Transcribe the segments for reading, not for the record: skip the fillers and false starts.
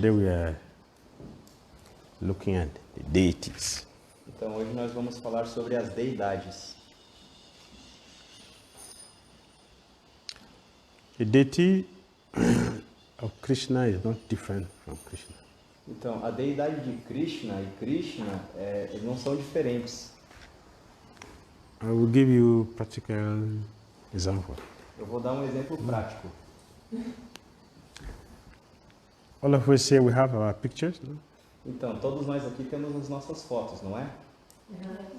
Today we are looking at the deities. Então hoje nós vamos falar sobre as deidades. The deity of Krishna is not different from Krishna. Então a deidade de Krishna e Krishna eles não são diferentes. I will give you practical example. Eu vou dar um exemplo prático. All of us here we have our pictures, no? Então todos nós aqui temos as nossas fotos, não é?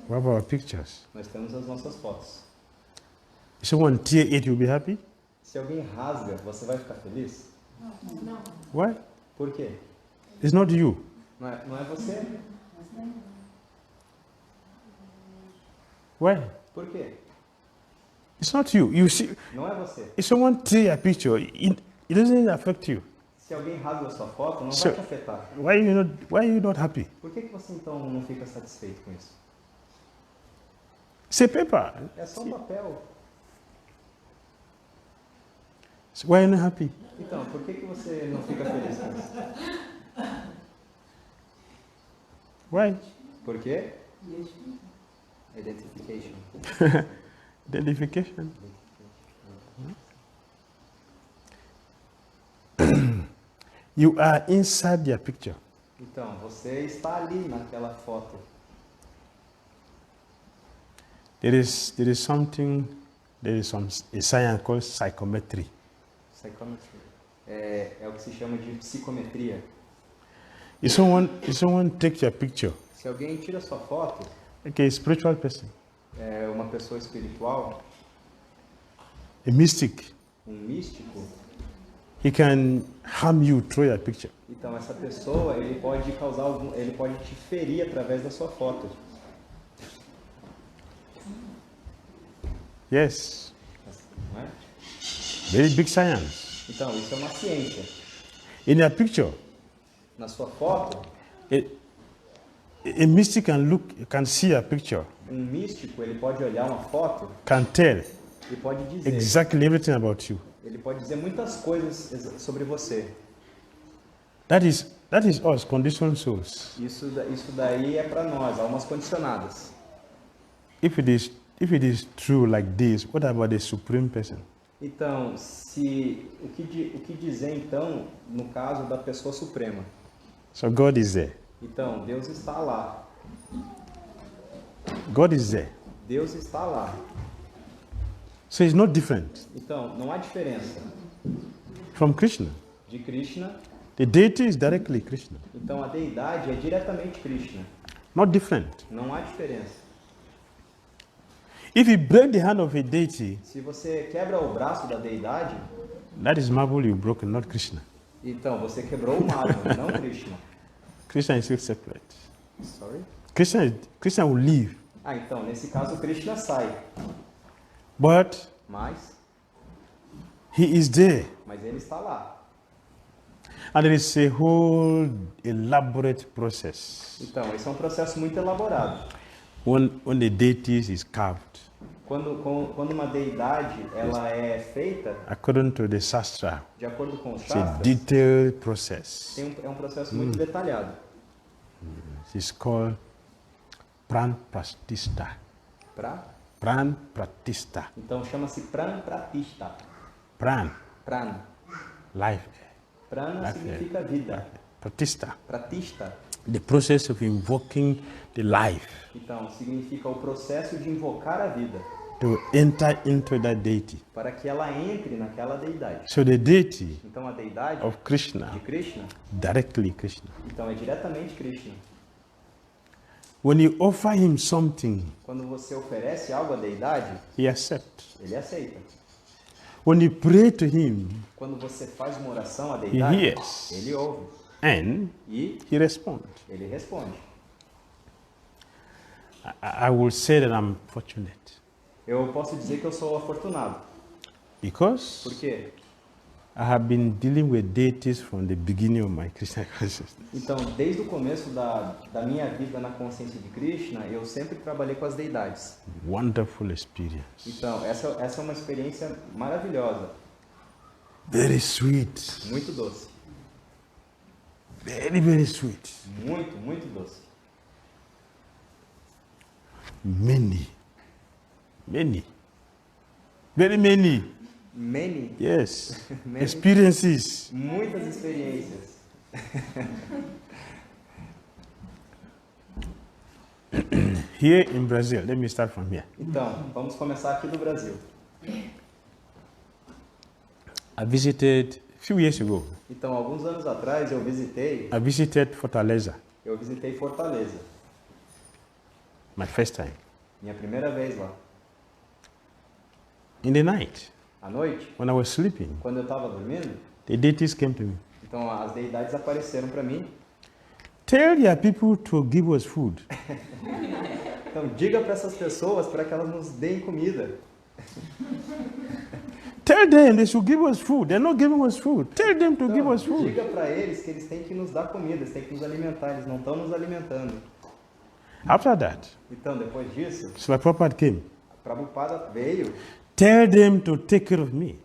We have our pictures. Nós temos as nossas fotos. If someone tear it, you'll be happy? Se alguém rasga, você vai ficar feliz? Não. Why? Por quê? It's not you. Não é você? Why? Por quê? It's not you. You see, Não é você. if someone tear a picture, it doesn't affect you. Se alguém rasga a sua foto, não So- vai te afetar. Why are you not happy? Por que você então não fica satisfeito com isso? It's a paper. É só um papel. So why are you not happy? Então, por que você não fica feliz com isso? Why? Por quê? Identification. Identification. You are inside their picture. Então, você está ali naquela foto. There is a science called psychometry. Psychometry. É o que se chama de psicometria. If someone takes your picture, Se alguém tira sua foto, okay, a spiritual person, é uma pessoa espiritual, a mystic, místico, he can harm you through your picture. então essa pessoa, ele pode te ferir através da sua foto. Yes, Não é? very big science. Então, isso é uma ciência. In your picture, Na sua foto, a mystic can see a picture, místico, ele pode olhar uma foto can tell e pode dizer. exactly everything about you. Ele pode dizer muitas coisas sobre você. That is us, conditioned souls. Isso daí é para nós, almas condicionadas. If it is true like this, what about the supreme person? Então, o que dizer então no caso da pessoa suprema? So God is there. Então, Deus está lá. God is there. Deus está lá. So it's not different Então, não há diferença from Krishna. de Krishna. The deity is directly Krishna. Então, a deidade é diretamente Krishna. Not different. Não há diferença. If you break the hand of a deity, Se você quebra o braço da deidade, that is marble you broken, not Krishna. então você quebrou o mármore, não Krishna. Krishna is still separate. Sorry? Krishna will leave. Então, nesse caso, Krishna sai. But Mas he is there. ele está lá. And there is a whole elaborate process. Então, esse é um processo muito elaborado. When the deity is carved, Quando uma deidade ela é feita, according to the Shastra, de acordo com os it's a shastras, detailed process. é um processo muito detalhado. It's called Pran Pratishta. Pran Pratishta. Então, chama-se Pran Pratishta. Pran, Pran. life. Prana significa vida. Pratishta. Pratishta, The process of invoking the life então, significa o processo de invocar a vida, to enter into that deity. para que ela entre naquela deidade. So the deity Então, a deidade of Krishna, de Krishna, directly Krishna. então, é diretamente Krishna. When you offer him something, Quando você oferece algo à deidade, he accepts. ele aceita. When you pray to him, Quando você faz uma oração à he deidade, hears ele ouve and e he responds. ele responde. I will say that I'm fortunate Eu posso dizer que eu sou afortunado, because porque I have been dealing with deities from the beginning of my Krishna consciousness. então, desde o começo da minha vida na consciência de Krishna, eu sempre trabalhei com as deidades. Wonderful experience. Então, essa é uma experiência maravilhosa, Very sweet. muito doce. Very, very sweet. Muito, muito doce. Many. Many. Very many. Many. Yes. Many. Experiences. Muitas experiências. Here in Brazil, let me start from here. Então, vamos começar aqui do Brasil. I visited a few years ago. Então, alguns anos atrás eu visitei Fortaleza. Eu visitei Fortaleza. My first time. Minha primeira vez lá. In the night, À noite, when I was sleeping, quando eu estava dormindo, the deities came to me. então as deidades apareceram para mim. Tell your people to give us food. Então, diga para essas pessoas para que elas nos deem comida. Tell them they should give us food. They're not giving us food. Tell them to Então, give us food. diga para eles que eles têm que nos dar comida, eles têm que nos alimentar, eles não estão nos alimentando. After that, Então, depois disso, Srila Prabhupada came. Prabhupada veio. Tell them to take care of me.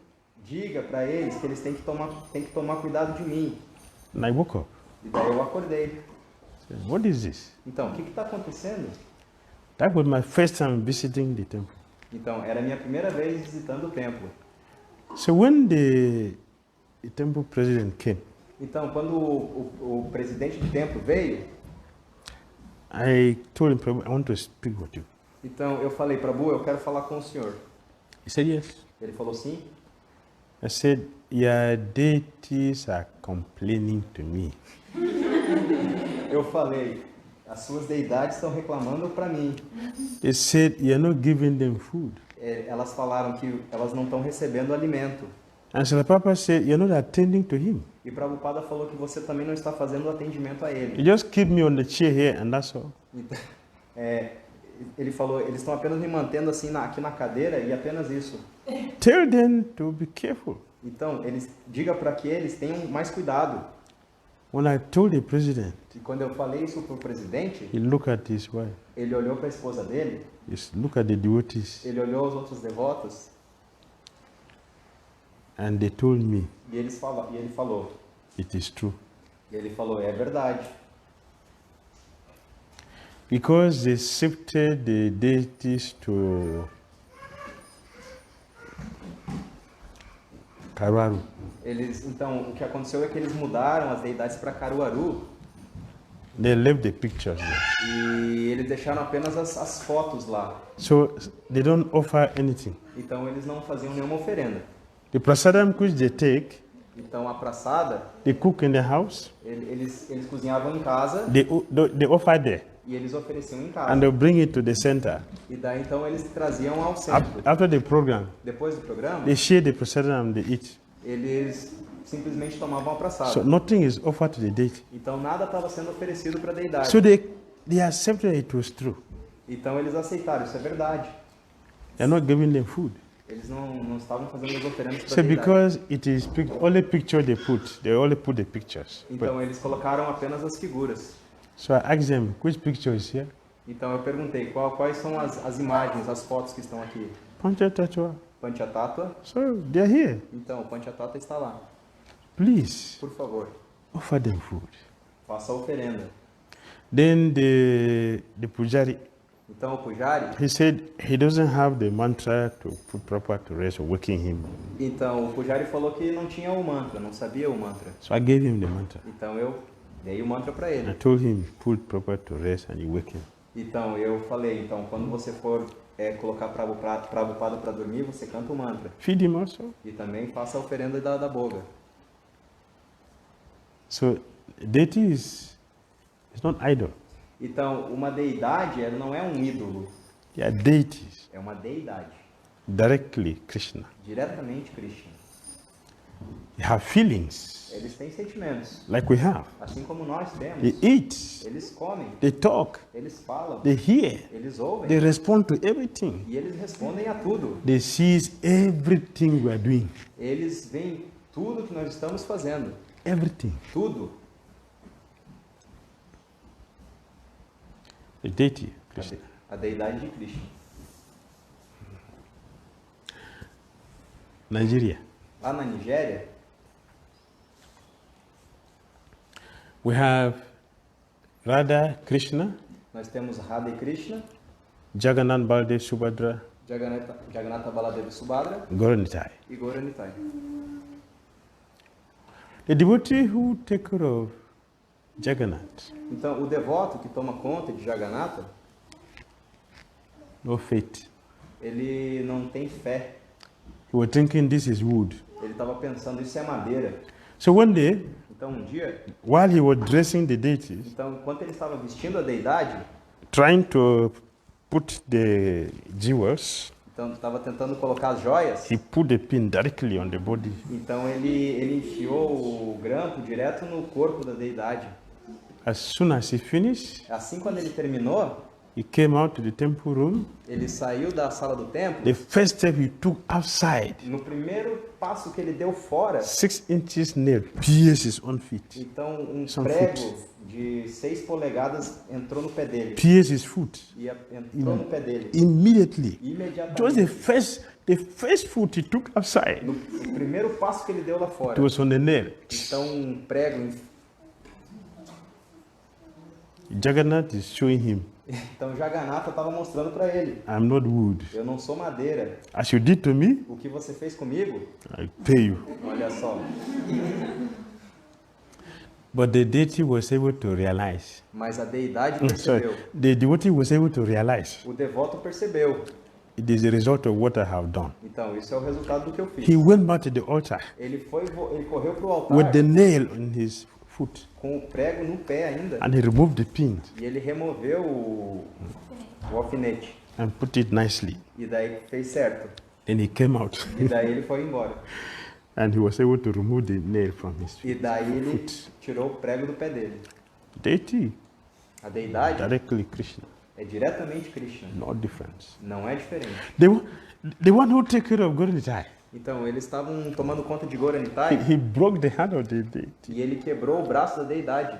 Diga para eles que eles têm que tomar cuidado de mim. And I woke up. E daí eu acordei. Said, what is this? Então, o que está acontecendo? That was my first time visiting the temple. Então, era a minha primeira vez visitando o templo. So when the temple president came, Então, quando o presidente do templo veio, I told him, Prabhu, I want to speak with you. então eu falei, Prabhu, eu quero falar com o senhor. He said, yes. Ele falou sim. I said, your deities are complaining to me. Eu falei, as suas deidades estão reclamando para mim. They said, you're not giving them food. Elas falaram que elas não estão recebendo alimento. And Srila Prabhupada said, you're not attending to him. E Prabhupada falou que você também não está fazendo atendimento a ele. You just keep me on the chair here and that's all. Então, ele falou, eles estão apenas me mantendo assim aqui na cadeira e apenas isso. Tell them to be careful. Então, diga para que eles tenham mais cuidado. When I told the president, E quando eu falei isso para o presidente, he looked at his wife. ele olhou para a esposa dele, He looked at the devotees ele olhou os outros devotos and they told me, e ele falou, it is true. é verdade. Because they shifted the deities to Caruaru. Então, o que aconteceu é que eles mudaram as deidades para Caruaru They left the pictures there. e eles deixaram apenas as fotos lá. So they don't offer anything. Então, eles não faziam nenhuma oferenda. The prasadam which they take, Então, a praçada, they cook in the house, eles cozinhavam em casa they offer there, e eles ofereciam em and casa. they'll bring it to the center. E daí, então, eles traziam ao centro. After the program, Depois do programa, they share the prasadam and they eat. eles simplesmente tomavam a praçada. So nothing is offered to the deity. Então, nada estava sendo oferecido para a deidade. So they accepted it was true. Então, eles aceitaram, isso é verdade. They're not giving them food. Eles não estavam fazendo as oferendas para So a deidade. because it is only picture they only put the pictures. Então, eles colocaram apenas as figuras. So I asked them, which picture is here? Então, eu perguntei, quais são as imagens, as fotos que estão aqui? Panchatattva. Panchatattva. So they're here. Então, o Panchatattva está lá. Please Por favor, offer them food. faça a oferenda. Then the pujari, Então, o Pujari, he said he doesn't have the mantra to put proper to rest or waking him. então, o Pujari falou que não tinha o mantra, não sabia o mantra. So I gave him the mantra. Então, eu dei o mantra para I ele. told him put proper to rest and you wake him. Então, eu falei, então, quando você for colocar Prabhupada para dormir, você canta o mantra. Feed him also. E também faça a oferenda da boga. So deity is not idol. Então, uma deidade, ela não é um ídolo, They are deities. é uma deidade. Directly Krishna. Diretamente Krishna. They have feelings Eles têm sentimentos, like we have. assim como nós temos. They eat. Eles comem, They talk. eles falam, They hear. eles ouvem They respond to everything. e eles respondem a tudo. They see everything we are doing. Eles veem tudo que nós estamos fazendo. Everything. Tudo. The deity, Krishna. A deidade de Krishna. Nigeria. Lá na Nigéria, We have Radha, Krishna, Nós temos Radha e Krishna, Jagannath, Baldev, Subhadra, Jagannatha, Baladev e Subhadra Gauranitai. e 𝐵𝐺auranitai. The devotee who take care of Jagannath, Então, o devoto que toma conta de Jagannatha, no faith. ele não tem fé. He was thinking this is wood. Ele estava pensando, isso é madeira. So one day, Então, um dia, while he was dressing the deities, então, enquanto ele estava vestindo a deidade, trying to put the jewels, então estava tentando colocar as joias, he put the pin directly on the body. então ele enfiou o grampo direto no corpo da deidade. As soon as he finished, Assim, quando ele terminou, he came out to the temple room. ele saiu da sala do templo. The first step he took outside, No primeiro passo que ele deu fora, 6 inches nail pierced his own feet. então um Some prego foot. de 6 polegadas entrou no pé dele. Pierced his foot E entrou no pé dele. immediately. It was Imediatamente. the first foot he took outside. No primeiro passo que ele deu lá fora. It was on the nail. Então um prego. Jagannath is showing him, Então Jagannatha estava mostrando para ele: I'm not wood. eu não sou madeira. As you did to me, O que você fez comigo? I pay you. Olha só. But the deity was able to realize. Mas a deidade Sorry, percebeu. the devotee was able to realize O devoto percebeu. it is the result of what I have done. Então isso é o resultado do que eu fiz. He went back to the altar Ele correu para o altar with the nail on his foot com o prego no pé ainda. and he removed the pin E ele removeu o alfinete. and put it nicely. E daí fez certo. Then he came out E daí ele foi embora. and he was able to remove the nail from his E daí ele foot. tirou o prego do pé dele. Deity, A deidade directly Krishna, é diretamente Krishna. no difference. Não é diferente. The one who take care of Gauranitai, Então eles estavam tomando conta de 𝐵𝐺auranitai he broke the hand of the deity. e ele quebrou o braço da deidade.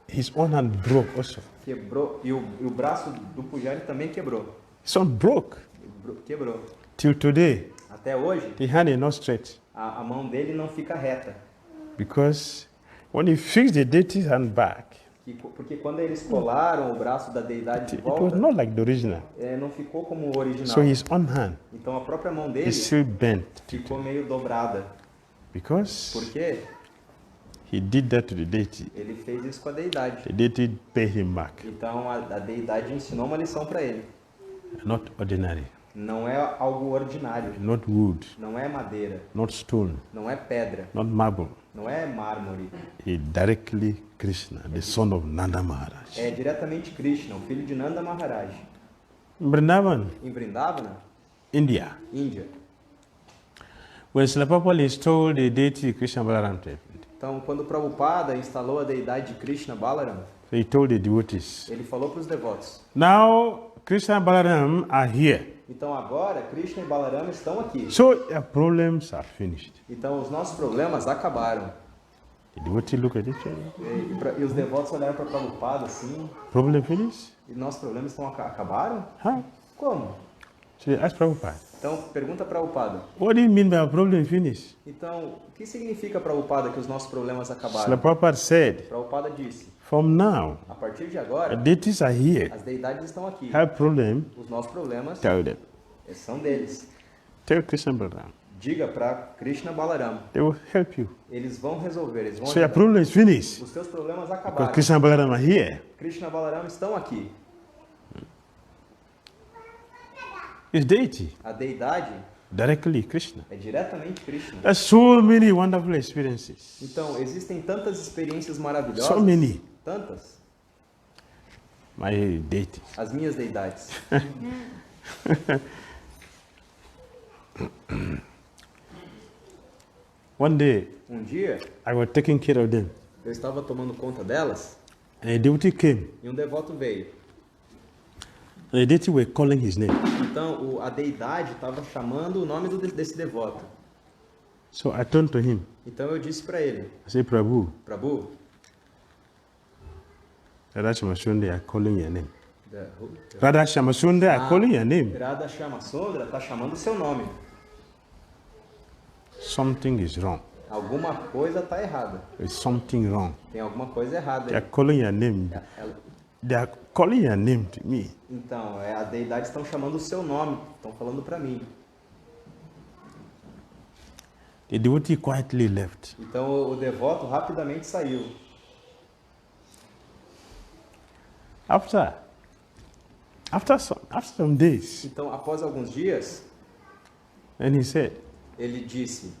His own hand broke also. Quebrou. E o braço do pujari também quebrou. His own broke. Quebrou. Till today, Até hoje, the hand is not straight. a mão dele não fica reta. Because when he fixed the deity's hand back, Porque quando eles colaram o braço da deidade de it was volta, not like the original. não ficou como o original. So his own hand Então a própria mão dele is still bent ficou meio dobrada. because Por quê? he did that to the deity. Ele fez isso com a deidade. The deity paid him back. Então a deidade ensinou uma lição para ele. Not ordinary, Não é algo ordinário. not wood, Não é madeira. not stone, Não é pedra. not marble. Não é mármore. He directly Krishna, the son of Nanda Maharaj. É diretamente Krishna, o filho de Nanda Maharaj. In Vrindavan, Em Vrindavana, India, Índia. when Srila Prabhupada installed the deity Krishna Balaram temple, Então, quando Prabhupada instalou a deidade de Krishna Balaram, he told the devotees, ele falou para os devotos: now Krishna and Balaram are here. então agora Krishna e Balarama estão aqui. So your problems are finished. Então os nossos problemas acabaram. The devotee look at each other. E os devotos olharam para Prabhupada assim: Problem finished? e nossos problemas acabaram? How? Como? So they asked Prabhupada, Então pergunta Prabhupada: what do you mean by a problem finished? então o que significa Prabhupada que os nossos problemas Srila acabaram? Prabhupada said, Prabhupada disse: from now, a partir de the agora, deities are here. as deidades estão aqui. Have problem, Os nossos problemas tell them. são deles. Tell Krishna Balaram. Diga para Krishna Balarama. They will help you. Eles vão resolver, eles vão So your ajudar. problem is finished. Os teus problemas Because acabaram. Krishna and Balaram are here. Krishna e Balarama estão aqui. It's deity, A deidade directly Krishna. é diretamente Krishna. There's so many wonderful experiences. Então, existem tantas experiências maravilhosas. So many. Tantas. My deities. As minhas deidades. One day, Um dia, I was taking care of them. eu estava tomando conta delas And a devotee came. e um devoto veio. And the deity were calling his name. Então, a deidade estava chamando o nome desse devoto. So I turned to him. Então, eu disse para ele: I said, Prabhu, Prabhu, Radha Shamasundar are calling your name. da- Radha Shamasundar are calling your name. Radha Shamasundra está chamando o seu nome. Something is wrong. Alguma coisa está errada. There's something wrong. Tem alguma coisa errada They aí. are calling your name. They are calling your name to me. Então, a deidade estão chamando o seu nome, estão falando para mim. The devotee quietly left. Então o devoto rapidamente saiu. After some days, Então, após alguns dias, and he said ele disse.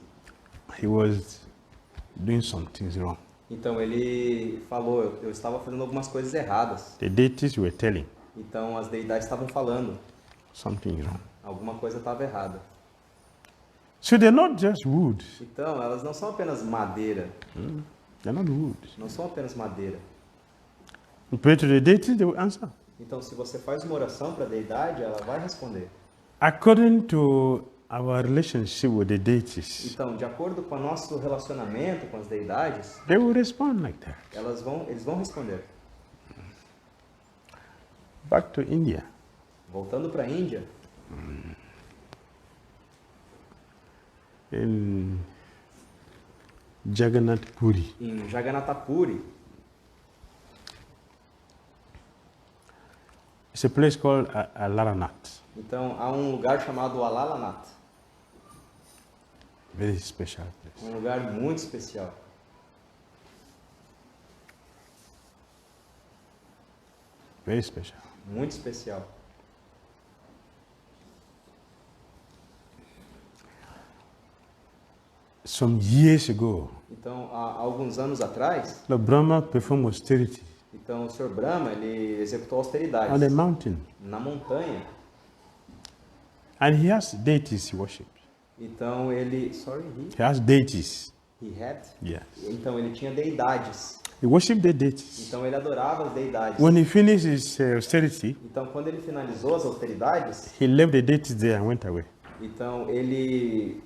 he was doing some things wrong. Então ele falou, eu estava fazendo algumas coisas erradas. The deities were telling Então as deidades estavam falando, something wrong. alguma coisa estava errada. So they're not just wood. Então elas não são apenas madeira, They're not wood. não são apenas madeira. You pray to the deities, they will answer. Então se você faz uma oração para a deidade, ela vai responder. According to our relationship with the deities, Então, de acordo com o nosso relacionamento com as deidades, they will respond like that. eles vão responder. Back to India. Voltando para a Índia, In Jagannath Puri, em Jagannath Puri, it's a place called Alaranath. então há um lugar chamado Alalanath, Very special place. um lugar muito especial. Very special. Muito especial. Some years ago, Então, há alguns anos atrás, the Brahma performed austerity então o Sr. Brahma, ele executou on the austeridades mountain. na montanha. And he has deities he worshipped. Então ele, He has deities. he had. Yes. Então ele tinha deidades. He worshipped the deities. Então ele adorava as deidades. When he finished his austerity, Então quando ele finalizou as austeridades, he left the deities there and went away. então ele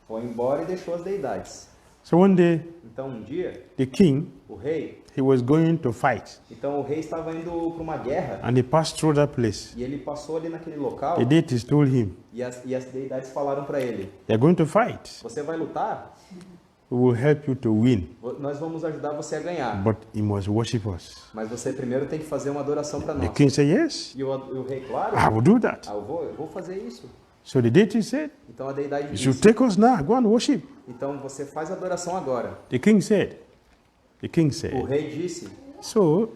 foi embora e deixou as deidades. So one day, Então um dia, the king, o rei, he was going to fight. então o rei estava indo para uma guerra And he passed through that place. e ele passou ali naquele local The deities told him, e as deidades falaram para ele: "You're going to fight. você vai lutar? We will help you to win. Nós vamos ajudar você a ganhar. But you must worship us." Mas você primeiro tem que fazer uma adoração para The nós. king said, "Yes, E o rei, claro, I will do that." eu vou fazer isso. So the deity said, Então a deidade "You should disse, take us now. Go and worship." então você faz a adoração agora. The king said, O rei disse, "So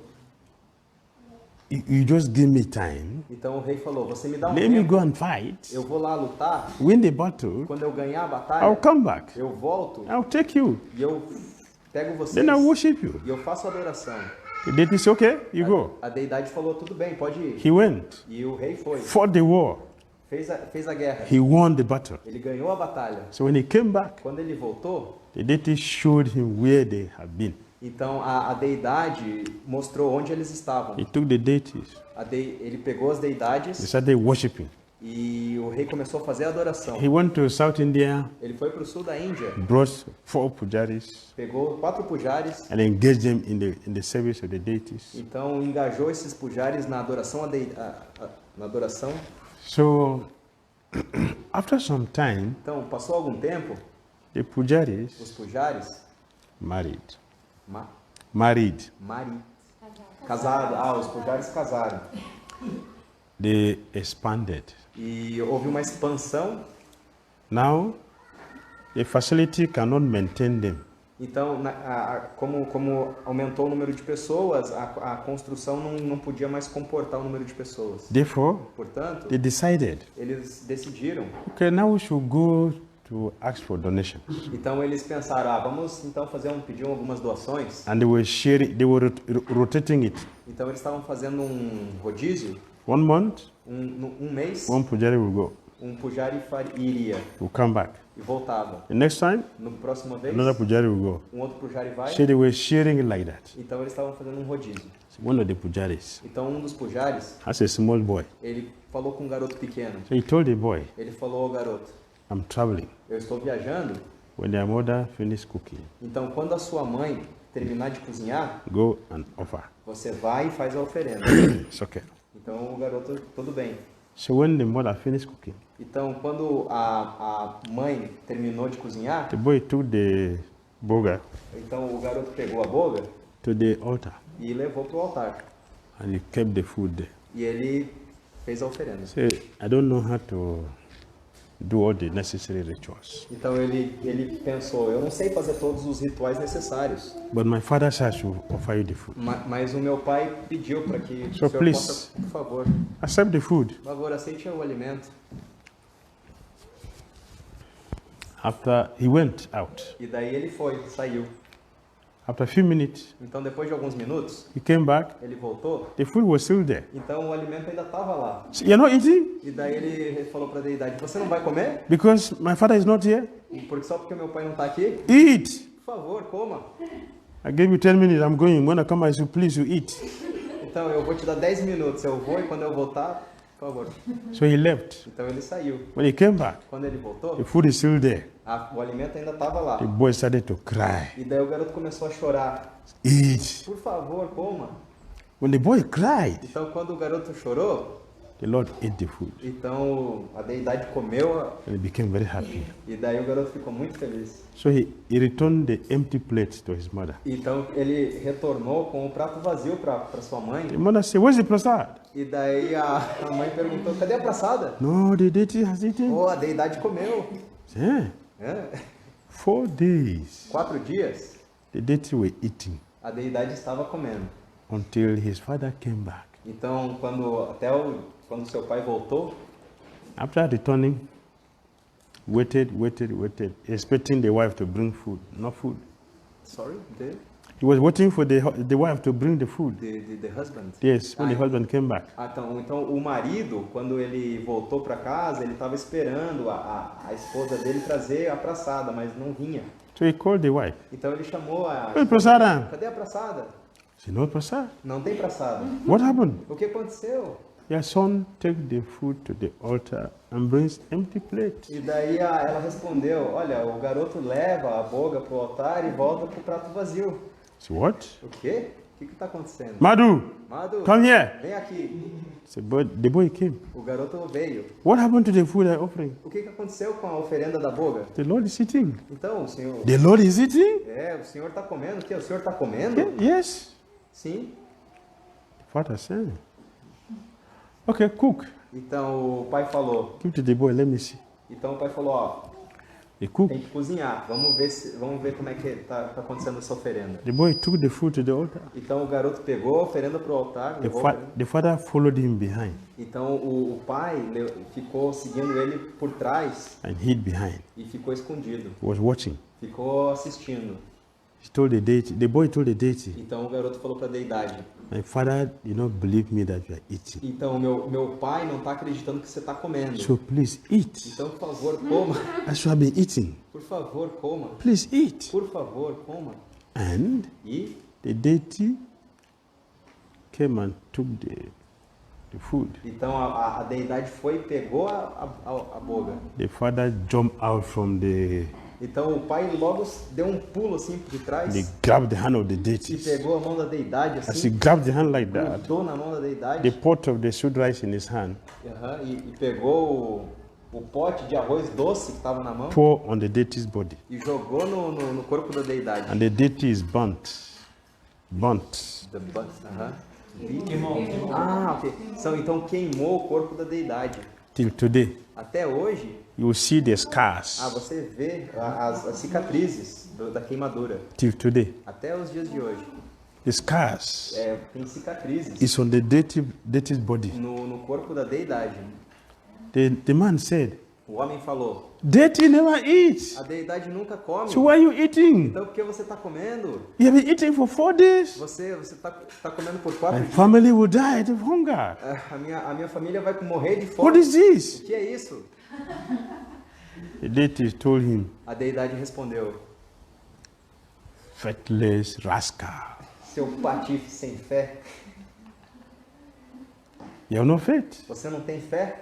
you just give me time. então o rei falou, você me dá um Let me tempo, go and fight. eu vou lá lutar, Win the battle. quando eu ganhar a I'll batalha, come back. eu volto I'll take you. e eu pego vocês Then I'll worship you." e eu faço a adoração. The deity said, "Okay, you go." A deidade falou, tudo bem, pode ir. He went, E o rei foi, fought the war. fez a guerra, He won the battle. ele ganhou a batalha. So when he came back, Quando ele voltou, the deity showed him where they had been. então a deidade mostrou onde eles estavam. He took the deities. Ele pegou as They deidades started worshiping. e o rei começou a fazer a adoração. He went to South India, Ele foi para o sul da Índia, brought 4 pujaris, pegou 4 pujaris, and engaged them in the service of the deities. então engajou esses pujaris na adoração na adoração. So after some time, Então passou algum tempo, the os pujaris pujaris married. ma, Married. mari, casaram. Os pujaris casaram They expanded. e houve uma expansão. Now, the facility cannot maintain them. Então, como aumentou o número de pessoas, a construção não podia mais comportar o número de pessoas. Therefore, Portanto, they decided, eles decidiram. okay, now we should go to ask for donations. Então eles pensaram, vamos então pedir algumas doações. And they were sharing, they were rotating it. Então eles estavam fazendo um rodízio, 1 month, um mês, one pujari will go, um pujari iria will come back. e voltava. The next time, No próximo vez, another pujari will go. um outro pujari vai. So they were sharing it like that. Então eles estavam fazendo um rodízio. So one of the pujaris Então um dos pujaris, has a small boy. ele falou com um garoto pequeno. So he told the boy, Ele falou ao garoto, "I'm traveling. eu estou viajando, When their mother finishes cooking, então quando a sua mãe terminar de cozinhar, go and offer." você vai e faz a oferenda. It's okay. Então o garoto, tudo bem. So when the mother finished cooking, Então, quando a mãe terminou de cozinhar, the boy took the boga Então o garoto pegou a boga to the altar e levou para o altar. and he kept the food there. E ele fez a oferenda. Say, I don't know how to do all the necessary rituals, Então ele pensou, eu não sei fazer todos os rituais necessários, but my father said I should offer you the food. mas o meu pai pediu para que So o senhor please. possa, por favor, Accept the food. aceite o alimento. After he went out, E daí ele saiu. after a few minutes, Então depois de alguns minutos, he came back. ele voltou, The food was still there. então o alimento ainda estava lá. So, you're not eating? E daí ele falou para a deidade, você não vai comer? Because my father is not here? Só porque meu pai não está aqui? Eat! Por favor, coma. I gave you 10 minutes, I'm going. When I come, I say, please, you eat. Então eu vou te dar 10 minutos, eu vou e quando eu voltar, por favor. So he left. Então ele saiu. When he came back, Quando ele voltou, the food is still there. o alimento ainda estava lá. The boy started to cry. E daí o garoto começou a chorar. Eat. Por favor, coma. When the boy cried, Então quando o garoto chorou, the Lord ate the food. então a deidade comeu And he became very happy. e daí o garoto ficou muito feliz. So he returned the empty plate to his mother. Então ele retornou com o prato vazio para sua mãe. The mother said, where's the prasad? E daí a mãe perguntou, cadê a praçada? No, the deity has eaten. Oh, a deidade comeu. Yeah. É. 4 days, 4 dias, the deity were eating a deidade estava comendo. until his father came back. Então quando seu pai voltou, After returning, waited, expecting the wife to bring food. No food. sorry, He was waiting for the wife to bring the food. the husband. Yes, when the husband came back. Então o marido, quando ele voltou para casa, ele estava esperando a esposa dele trazer a praçada, mas não vinha. So he called the wife. Então ele chamou a Where's prasada? cadê a praçada? She said, no prasad. Não tem praçada. What happened? O que aconteceu? Your son take the food to the altar and brings empty plate. E daí ela respondeu, olha, o garoto leva a boga pro altar e volta pro prato vazio. So what? O quê? O que está acontecendo? Madu, Madu, come here. vem aqui. So, but the boy came. O garoto veio. What happened to the food I'm offering? O que aconteceu com a oferenda da boga? The Lord is eating. Então, o senhor... The Lord is eating? o senhor está comendo? O quê? O senhor está comendo? Yes. Sim. The father said, okay, cook. Então, o pai falou. Give to the boy, let me see. Então, o pai falou, ó, He cooked. tem que cozinhar. Vamos ver como é que tá acontecendo essa oferenda. The boy took the food to the altar. Então, o garoto pegou a oferenda pro altar. Levou a oferenda. The father followed him behind Então, o pai ficou seguindo ele por trás and hid behind. e ficou escondido. He was watching. Ficou assistindo. He told the deity, the boy told the deity, Então, o garoto falou para a deidade. my father did not believe me that you are eating. Então, meu pai não está acreditando que você está comendo. So please eat. Então, por favor, coma. As you have been eating, Por favor, coma. please eat. Por favor, coma. And E the deity came and took the food. então a deidade foi e pegou a boga. The father jumped out from the, Então o pai logo deu um pulo assim por trás he grabbed the hand of the e deity. pegou a mão da deidade As he assim, grabbed the hand like that, grudou na mão da the deidade pot of the stewed rice in his hand, e pegou o pote de arroz doce que estava na mão pour on the deity's body. e jogou no corpo da deidade. And the deity is burnt. Queimou. Ah, ok. Então queimou o corpo da deidade. Till today. Até hoje, You will see the scars. você vê as cicatrizes da queimadura. Till today. Até os dias de hoje. The scars Tem cicatrizes is on the deity's body. no corpo da deidade. The man said, O homem falou, deity never eats. a deidade nunca come. So why are you eating? Então por que você está comendo? You have been eating for 4 days. Você tá comendo por 4 My dias. family will die of hunger. A minha família vai morrer de fome. What is this? O que é isso? The deity told him, A deidade respondeu, faithless rascal. seu patife sem fé. You have no faith. Você não tem fé?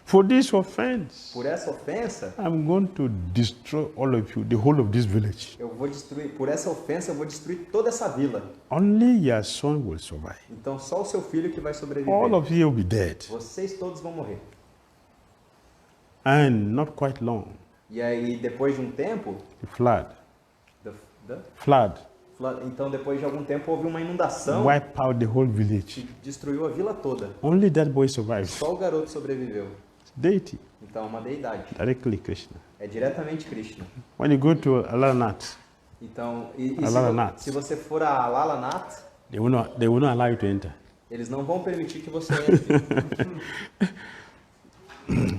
For this offense, Por essa ofensa, I'm going to destroy all of you, the whole of this village. eu vou destruir. Por essa ofensa, eu vou destruir toda essa vila. Only your son will survive. Então só o seu filho que vai sobreviver. All of you will be dead. Vocês todos vão morrer. And not quite long, E aí, depois de um tempo, the flood Flood. Então, depois de algum tempo, houve uma inundação Wipe out the whole village. que destruiu a vila toda. Only that boy survived. Só o garoto sobreviveu. Deity. Então, uma deidade. Directly Krishna. É diretamente Krishna. When you go to Alalanath, Então, se você for a Alalanath, they will not allow you to enter. Eles não vão permitir que você entre.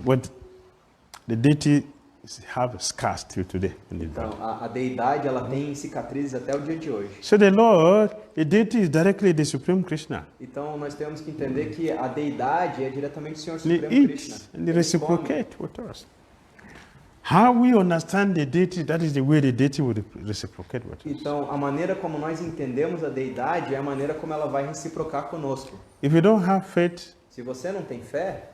But the deity have scars till today. Então, a deidade ela tem cicatrizes até o dia de hoje. So the deity is directly the Supreme Krishna. Então nós temos que entender que a deidade é diretamente o Senhor He Supremo Krishna. eats and they reciprocate with us. How we understand the deity, that is the way the deity will reciprocate with us. Então, a maneira como nós entendemos a deidade é a maneira como ela vai reciprocar conosco. If you don't have faith, se você não tem fé,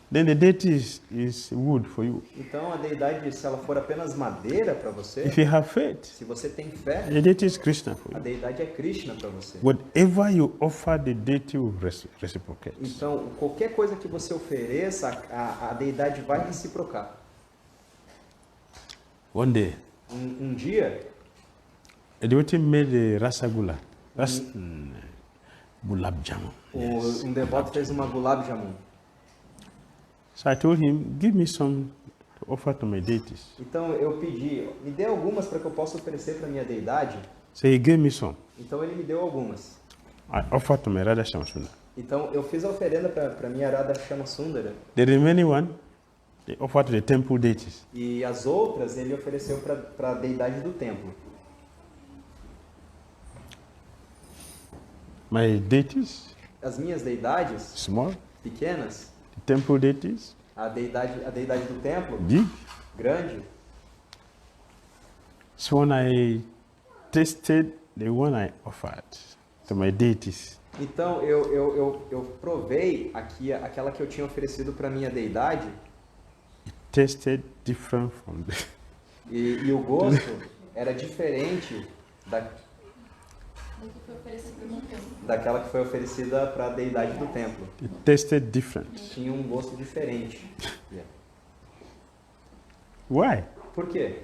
then the deity is wood for you. Então a deidade, se ela for apenas madeira para você, if you have faith, se você tem fé, the deity is Krishna for you. A deidade é Krishna para você. Whatever you offer, the deity will reciprocate. Então, qualquer coisa que você ofereça, a deidade vai reciprocar. One day, um dia, a devotee made a rasagula. Gulab jamun. Um devoto fez uma gulab jamun. So I told him, give me some to offer to my deities. Então eu pedi, me dê algumas para que eu possa oferecer para minha deidade. So he gave me some. Então ele me deu algumas. I offered to my Radha Shamsundara. Então eu fiz a oferenda para minha Radha Shamsundara. The remaining one, they offered to the temple deities. E as outras ele ofereceu para a deidade do templo. My deities, as minhas deidades, small, pequenas, the temple deities, a deidade do templo, big, grande. So when I tasted the one I offered to my deities, então eu provei aquela que eu tinha oferecido para minha deidade. It tasted different from the... e o gosto era diferente daquela que foi oferecida para a deidade do templo. It tasted different. Tinha um gosto diferente. Yeah. Why? Por quê?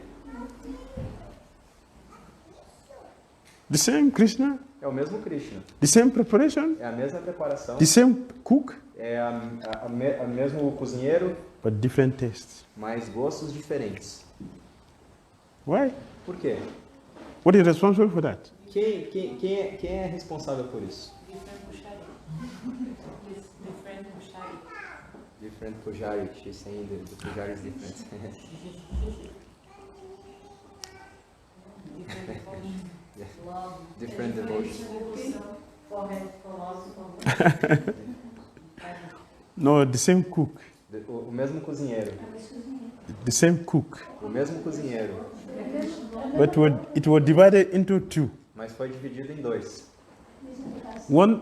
The same Krishna? É o mesmo Krishna. The same preparation? É a mesma preparação. The same cook? É o mesmo cozinheiro. But different tastes. Mas gostos diferentes. Why? Por quê? What is responsible for that? Quem é responsável por isso? Different pujari. She's saying the pujari is different. Yeah. Different devotion. No, the same cook. O mesmo cozinheiro. The same cook. O mesmo cozinheiro. But it was divided into two. Mas foi dividido em dois. One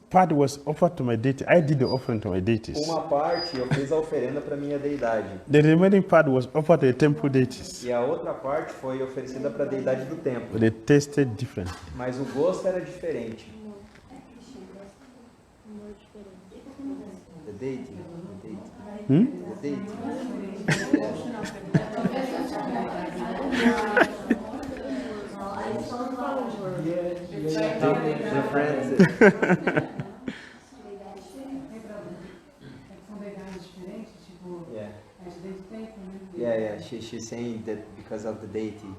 part was offered to my deity. I did the offering to my deities. Uma parte eu fiz a oferenda para minha deidade. The remaining part was offered to the temple deities. E a outra parte foi oferecida para a deidade do templo. But they tasted different. Mas o gosto era diferente. The deity. The deity. Yeah. She's saying that because of the deity,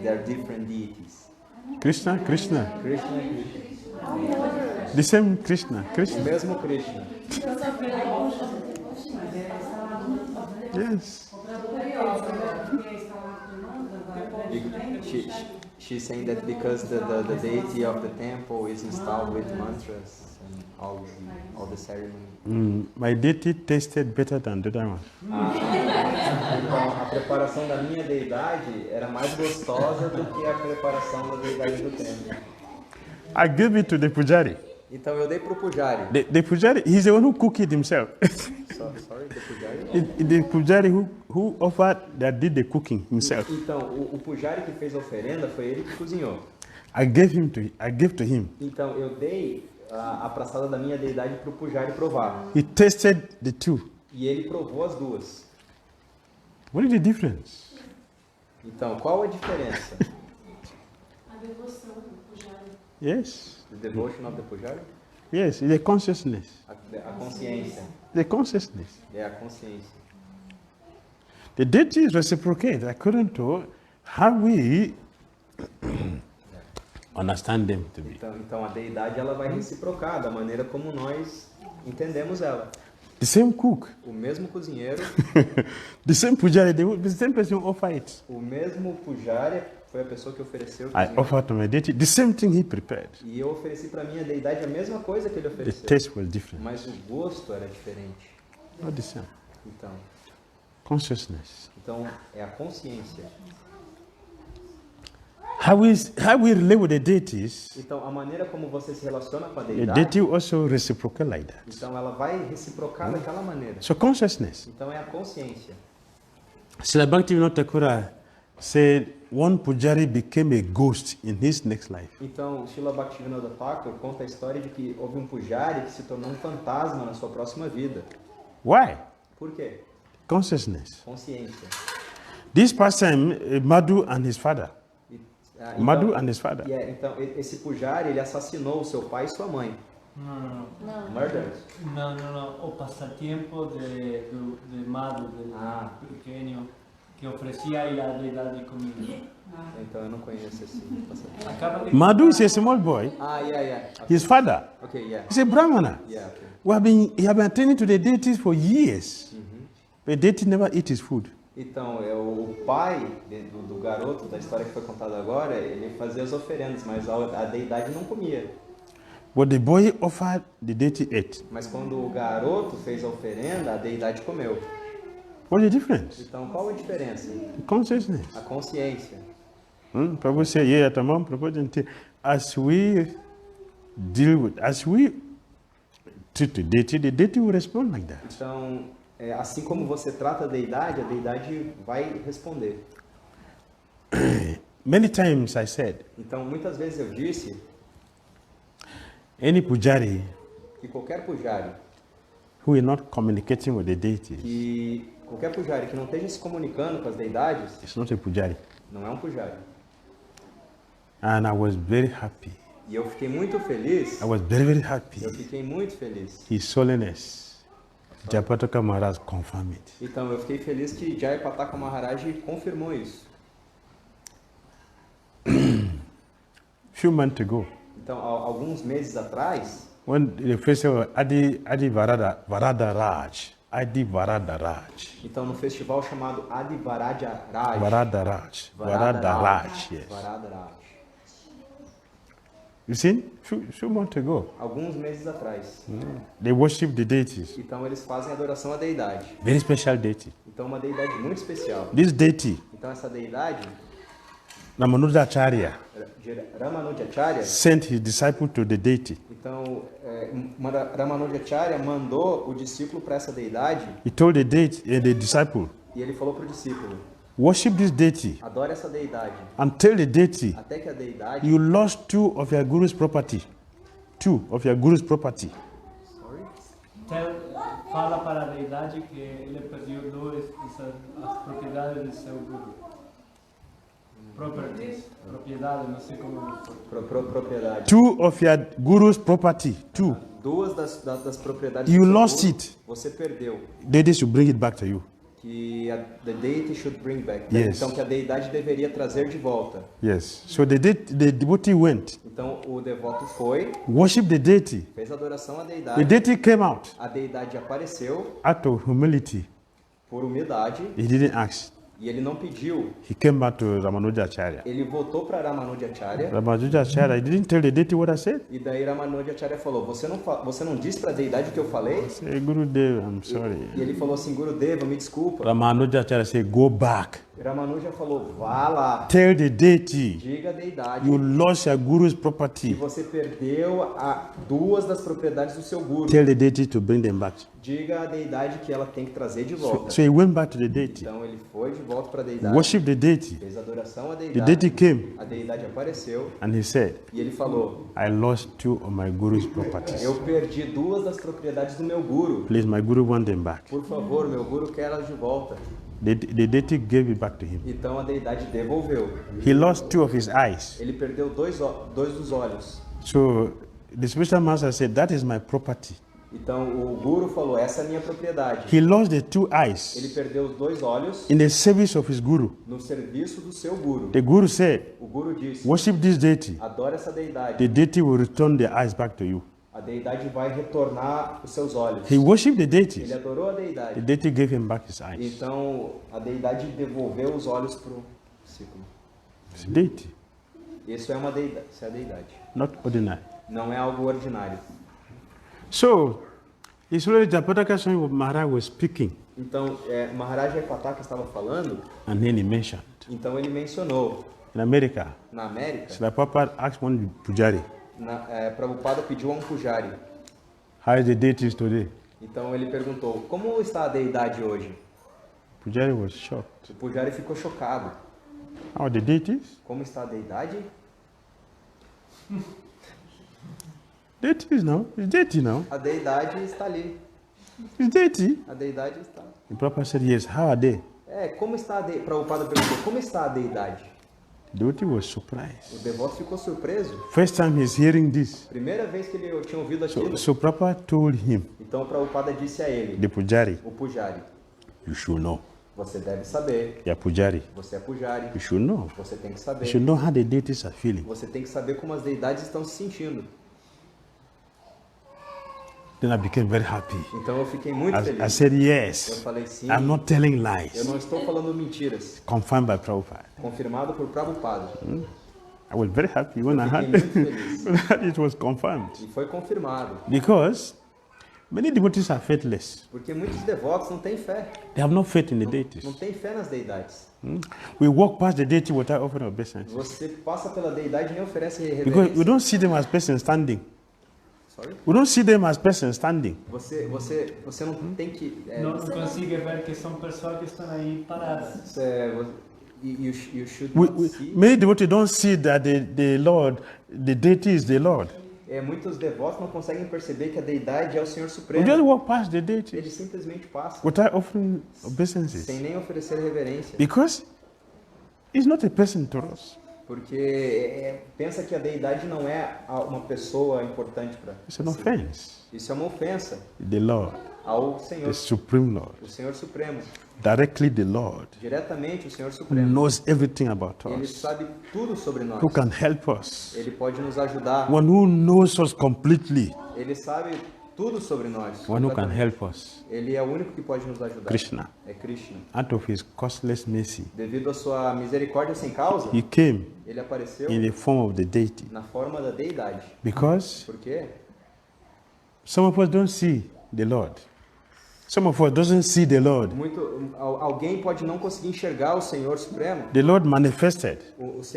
they're different deities. Krishna. The same Krishna. O mesmo Krishna. Yes. She's saying that because the deity of the temple is installed with mantras and all the ceremony. My deity tasted better than the other one. Então, a preparação da minha deidade era mais gostosa do que a preparação da deidade do templo. I gave it to the pujari. Então eu dei para o pujari. The pujari, he's the one who cooked it himself. Sorry, the pujari? The pujari who offered, that did the cooking himself. Então, o pujari que fez a oferenda foi ele que cozinhou. I gave to him. Então eu dei a praçada da minha deidade para o pujari provar. He tasted the two. E ele provou as duas. What is the difference? Então, qual a diferença? A devoção do pujari. Yes. The devotion of the pujari? Yes, the consciousness. A consciência. The consciousness. É a consciência. The deities reciprocate according to how we understand them to be. Então a deidade ela vai reciprocar da maneira como nós entendemos ela. The same cook, O mesmo cozinheiro, the same pujari, the same person who offer it. o mesmo pujari foi a pessoa que ofereceu o I cozinheiro. offer to my deity the same thing he prepared. E eu ofereci para minha deidade a mesma coisa que ele The ofereceu. taste was different. Mas o gosto era diferente. Not the same. Então Consciousness. é a consciência. How we relate with the deities, Então a maneira como você se relaciona com a the deidade, deity also reciprocate like that. então ela vai reciprocar daquela maneira. So consciousness. Então é a consciência. Srila Bhakti Dhira Damodara said one pujari became a ghost in his next life. Então, Srila Bhakti Dhira Damodara conta a história de que houve um pujari que se tornou um fantasma na sua próxima vida. Why? Por quê? Consciousness. Consciência. This person, Madhu and his father. Madhu and his father. Então, esse pujari, ele assassinou o seu pai e sua mãe. Não. Murder? No. O pasatiempo de Madhu, del pequeño, que ofrecía a la deidade comida. Então, eu não conheço esse passatempo. Acaba de Madhu is a small boy. Yeah. Okay. His father Okay, yeah. is a brahmana. Yeah, okay. He have been attending to the deities for years. The deity never eat his food. Então, o pai do garoto, da história que foi contada agora, ele fazia as oferendas, mas a deidade não comia. What the boy offered, the deity ate. Mas quando o garoto fez a oferenda, a deidade comeu. What's the difference? Então, qual a diferença? Consciousness. A consciência. Prabhu said, yeah, tamam, Prabhu, as we treat the deity will respond like that. Então, assim como você trata a deidade vai responder. Many times I said, Então, muitas vezes eu disse any pujari que qualquer pujari, who is not communicating with the deities que não esteja se comunicando com as deidades, is not a pujari. não é um pujari. And I was very happy. E eu fiquei muito feliz. I was very, very happy. Eu fiquei muito feliz. His Holiness, Japataka Maharaj confirmed it. Então, eu fiquei feliz que Jayapataka Maharaj confirmou isso. Few months ago, Então, alguns meses atrás, when the festival Adi Varada Raj, então no festival chamado Adi Varada Raj, yes. Varada Raj. You see, few months ago, Alguns meses atrás. they worship the deities. Então eles fazem adoração à deidade. Very special deity. Então uma deidade muito especial. This deity, Então essa deidade, Ramanujacharya, Ramanujacharya, sent his disciple to the deity. então Ramanujacharya mandou o discípulo para essa deidade He told the deity, the disciple, e ele falou para o discípulo: worship this deity adore essa deidade, and tell the deity até que a deidade you lost two of your guru's property. Two of your guru's property. Fala para a deidade que ele perdeu as propriedades do seu guru. Properties, propriedade, não sei como. propriedade. Two of your guru's property. Two. Duas das propriedades You do seu lost guru, it. você perdeu. Deity should bring it back to you. Que the deity should bring back. Yes. Então que a deidade deveria trazer de volta. Yes. So the devotee went, Então o devoto foi, worship the deity. fez adoração à The deidade. deity came out. A deidade apareceu Out of humility, por humildade he didn't ask. e ele não pediu. He came back to Ramanujacharya. Ele voltou para Ramanujacharya Ramanujacharya, he didn't tell the deity what I said. e daí Ramanujacharya falou: você não disse para a deidade o que eu falei? Say, Gurudev, I'm sorry. E ele falou assim: Gurudeva, me desculpa. Ramanujacharya said, go back. Ramanuja falou: vá lá, Tell the deity diga a deidade you lost your guru's que property. você perdeu duas das propriedades do seu guru. Tell the deity to bring them back. Diga a deidade que ela tem que trazer de volta. So he went back to the deity. Então ele foi de volta para a deidade, Worship the deity. fez adoração à The deidade. deity came A deidade apareceu and he said, e ele falou: I lost two of my guru's properties. eu perdi duas das propriedades do meu guru. Please, my guru want them back. Por favor, meu guru quer elas de volta. The deity gave it back to him. Então a deidade devolveu. He lost 2 of his eyes. Ele perdeu dois dos olhos. So the spiritual master said, that is my property. Então o guru falou, essa é a minha propriedade. He lost the 2 eyes Ele perdeu os 2 olhos in the service of his guru. no serviço do seu guru. The guru said, O guru disse, worship this deity. adora essa deidade. The deity will return the eyes back to you. A deidade vai retornar os seus olhos. He worshipped the deity. Ele adorou a The deidade. deity gave him back his eyes. Então a deidade devolveu os olhos para o ciclo. It's deity, Isso é uma deidade. Isso é a deidade. not ordinary. Não é algo ordinário. So, ʻIswara Japataka Swami Maharaj was speaking, Então, Maharaja Epataka estava falando, and then he mentioned, então ele mencionou, in America, na América, Srila Prabhupada asked one pujari, Prabhupada pediu a um pujari. how is the deities today? Então ele perguntou, como está a deidade hoje? Pujari was shocked. O pujari ficou chocado. How are the deities? Como está a deidade? Deities now. It's deity now. A deidade está ali. It's deity. A deidade está. The Prabhupada said, yes, how are they? Como está a deidade? Prabhupada perguntou, como está a deidade? The devotee was O surprised. devoto ficou surpreso. First time he's hearing this. Primeira vez que ele tinha ouvido aquilo. So Prabhupada told him, Então o Prabhupada disse a ele, the pujari, o pujari, you should know. você deve saber. Yeah, pujari, Você é pujari. you should know. Você tem que You saber. should know how the deities are feeling. Você tem que saber como as deidades estão se sentindo. Then I became very happy. Então eu fiquei muito I feliz. said, Eu yes, falei sim. I'm not telling Eu lies. não estou falando mentiras. Confirmed by Prabhupada. Confirmado por Prabhupada. I was very happy when I Fiquei heard, muito feliz. when I heard it was confirmed. E foi confirmado. Because many devotees are faithless. Porque muitos devotos não têm fé. They have no faith in the Não deities. têm fé nas deidades. We walk past the deity without offering obeisance. Você passa pela deidade e nem oferece Because we reverência. don't see them as persons standing. Sorry? We don't see them as persons standing. Você não tem que... Não consigo ver que são pessoas que estão aí paradas. You should not see. Many devotees don't see that the Lord, the deity is the Lord. Muitos devotos não conseguem perceber que a deidade é o Senhor We Supremo. just walk past the deity Eles simplesmente passam, without offering obeisances. sem nem oferecer reverência. Because it's not a person to us. Porque pensa que a deidade não é uma pessoa importante para It's an offense. Isso é uma ofensa The Lord, ao Senhor, the Supreme Lord, o Senhor Supremo. directly the Lord, Diretamente o Senhor who Supremo. knows everything about Ele us, sabe tudo sobre nós. who can help us, Ele pode nos ajudar. one who knows us completely, Ele sabe tudo sobre nós. one who can completamente. help us. Ele é o único que pode nos ajudar. Krishna, É Krishna. out of his costless mercy, Devido à sua misericórdia sem causa, he came ele apareceu in the form of the deity. na forma da deidade. Because Por quê? some of us don't see the Lord. Some of us doesn't see the Lord. Alguém pode não conseguir enxergar o Senhor Supremo. The Lord manifested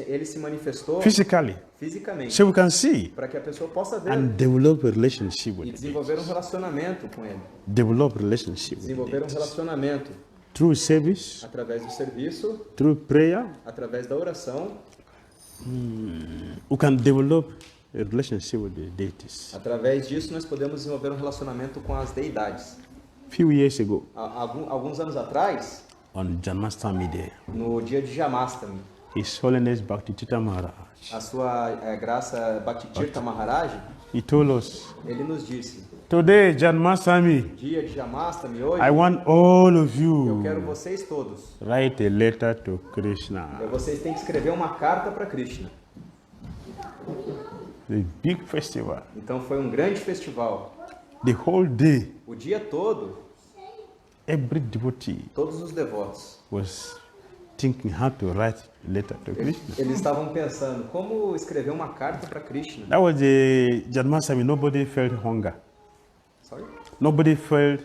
Ele se manifestou physically, fisicamente so we can see para que a pessoa possa ver and develop a relationship e with Him. desenvolver um relacionamento com Ele. Develop relationship with Desenvolver um Him. relacionamento Through service, através do serviço, through prayer, através da oração, we can develop a relationship with the deities. através disso nós podemos desenvolver um relacionamento com as deidades. Few years ago, Alguns anos atrás, on Janmashtami Day, no dia de Jamastami, His Holiness Bhakti Dhira Damodara, a sua graça Bhakti Dhira Maharaj, he told us, ele nos disse: today Janmashtami, dia de Jamastami hoje, I want all of eu quero you vocês todos. write a letter to Krishna. Vocês têm que escrever uma carta para Krishna. A big festival. Então foi um grande festival. The whole day, O dia todo, every devotee todos os devotos, was thinking how to write a letter to Krishna. eles estavam pensando como escrever uma carta para Krishna. That was the Janmashtami. Nobody felt hunger. Sorry? Nobody felt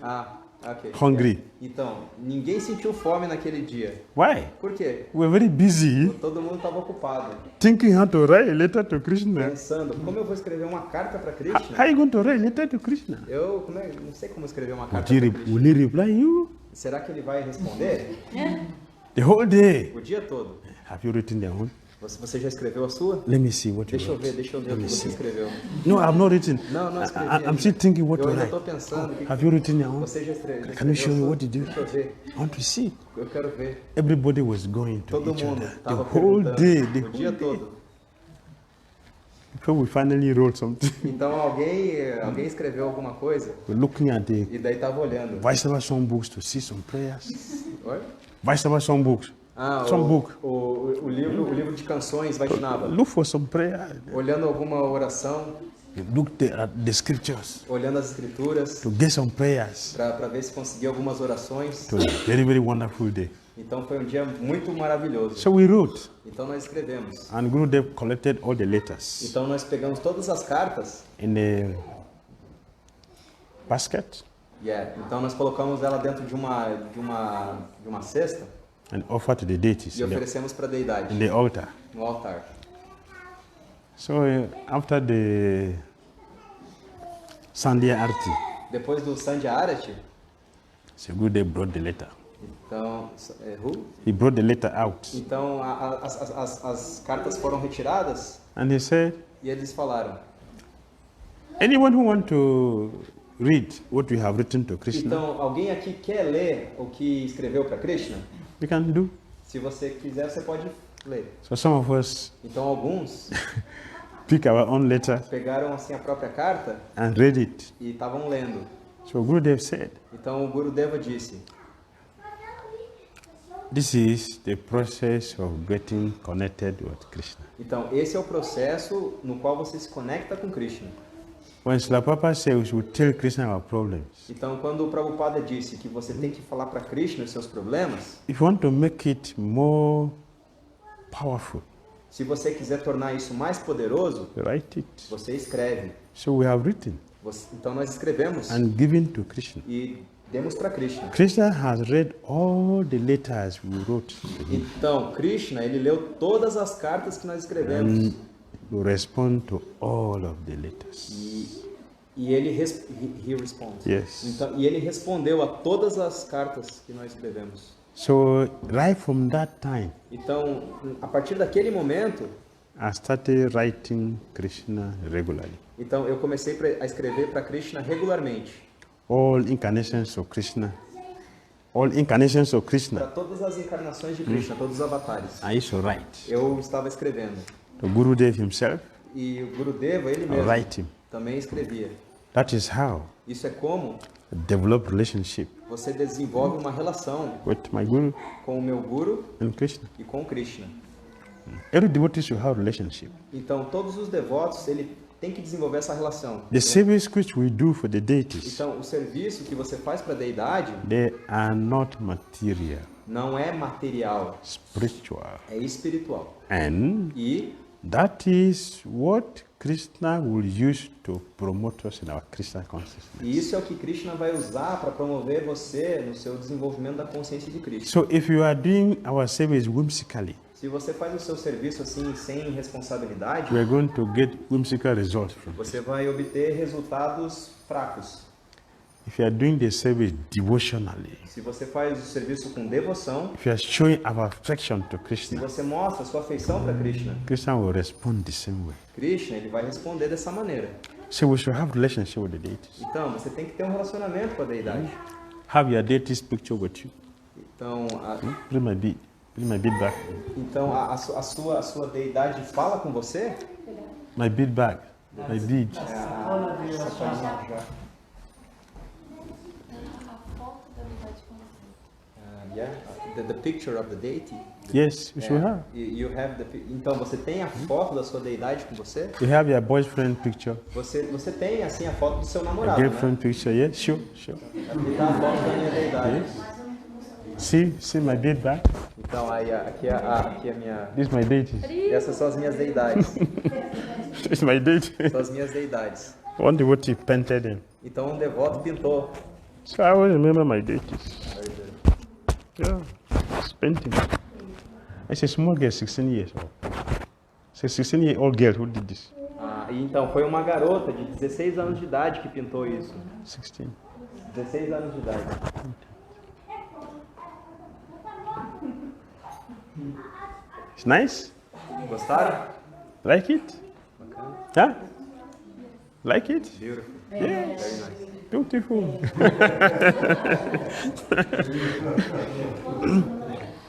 Ok. hungry. Então, ninguém sentiu fome naquele dia. Why? Por quê? We were very busy Todo mundo estava ocupado, thinking how to write a letter to Krishna. pensando, como eu vou escrever uma carta para How Krishna? are you going to write a letter to Krishna? Não sei como escrever uma carta Will para he, Krishna. will he reply you? Será que ele vai responder? The whole day. O dia todo. Have you written their own? Você já escreveu a sua? Let me see what you Deixa eu ver wrote. o que você escreveu. No, I've not written. Não escrevi. I'm still thinking what Eu to ainda write. estou pensando. Have you written your own? Você já escreveu? Can you show me what you do? Deixa eu ver. I want to see. Eu quero ver. Everybody was going to Todo each mundo other. The estava whole perguntando day. o dia todo. Before we finally wrote something. Então alguém escreveu alguma coisa We're looking at the e daí estava olhando. Vaishnava songbooks to see some prayers. Oi? Vaishnava songbooks. Some book. O livro de canções Vaishnava. Look for some prayer. Olhando alguma oração, Look at the scriptures olhando as escrituras to get some prayers. para ver se conseguia algumas orações. It was a very, very wonderful day. Então foi um dia muito maravilhoso. So we wrote, Então nós escrevemos. and Gurudev collected all the letters Então nós pegamos todas as cartas. in a basket Então nós colocamos ela dentro de uma cesta and offered to the deities e oferecemos para a deidade in the altar. no altar. So after the Sandhya Arti, Depois do Sandhya Arati, so Gurudev brought the letter. então He brought the letter out Então as cartas foram retiradas and he said, e eles falaram. anyone who want to read what we have written to Krishna, Então alguém aqui quer ler o que escreveu para Krishna? you can do. Se você quiser, você pode ler. So some of us Então alguns pick our own letter pegaram assim a própria carta and read it. e estavam lendo. So Gurudev said, Então o Gurudeva disse: this is the process of getting connected with Krishna. então esse é o processo no qual você se conecta com Krishna. When Srila Prabhupada said we should tell Krishna our problems, Então quando o Prabhupada disse que você tem que falar para Krishna os seus problemas, if you want to make it more powerful, se você quiser tornar isso mais poderoso, write it. você escreve. So we have written Então nós escrevemos and given to Krishna. e demos para Krishna. Krishna has read all the letters we wrote to him Então Krishna, ele leu todas as cartas que nós escrevemos and will respond to all of the letters. e ele he responds. Yes. Então, e ele respondeu a todas as cartas que nós escrevemos. So right from that time, Então, a partir daquele momento, I started writing Krishna regularly. então eu comecei a escrever para Krishna regularmente. All incarnations of Krishna. All incarnations of Para Krishna. todas as encarnações de Krishna, todos os avatares. I used to write. Eu estava escrevendo. The Gurudev himself, E o Gurudeva, ele I mesmo, write him. também escrevia. That is how Isso é como I develop relationship você desenvolve uma relação with my Guru com o meu Guru and Krishna. e com Krishna. Every devotee should have relationship. Então, todos os devotos, ele tem que desenvolver essa relação. The service which we do for the deities, Então, o serviço que você faz para a deidade they are not material, não é material, spiritual. é espiritual. And E that is what Krishna will use to promote us in our Krishna consciousness. isso é o que Krishna vai usar para promover você no seu desenvolvimento da consciência de Krishna. So if you are doing our service whimsically, Se você faz o seu serviço assim, sem responsabilidade, we are going to get whimsical results from it. você vai obter resultados fracos. If you are doing the service devotionally, Se você faz o serviço com devoção, if you are showing our affection to se Krishna, você mostra a sua afeição para Krishna, Krishna will respond the same way. Krishna ele vai responder dessa maneira. So we should have relationship with the deities. Então, você tem que ter um relacionamento com a deidade. Have your deities picture with you. Então, Bring my bead back. então a sua deidade fala com você? My bead bag. My bead. Sacola de oração. Yeah, the picture of the deity. Yes, you should have. You have então você tem a foto da sua deidade com você? You have your boyfriend picture, Você tem assim a foto do seu a namorado, né? girlfriend picture. Yes, sure. Aqui tá a foto da minha deidade. See my bead bag. Então aí aqui é a minha. This is my deities. Essas são as minhas deidades. This is my deity. São as minhas deidades. One devotee painted them. Então um devoto pintou. So I always remember my deities. Yeah, it's painting. It's a small girl, 16 years old. It's a 16-year-old girl who did this. E então foi uma garota de 16 anos de idade que pintou isso. 16. 16 anos de idade. It's nice? Gostaram? Like it? Huh? Like it? Beautiful. Yes. Very nice. Beautiful.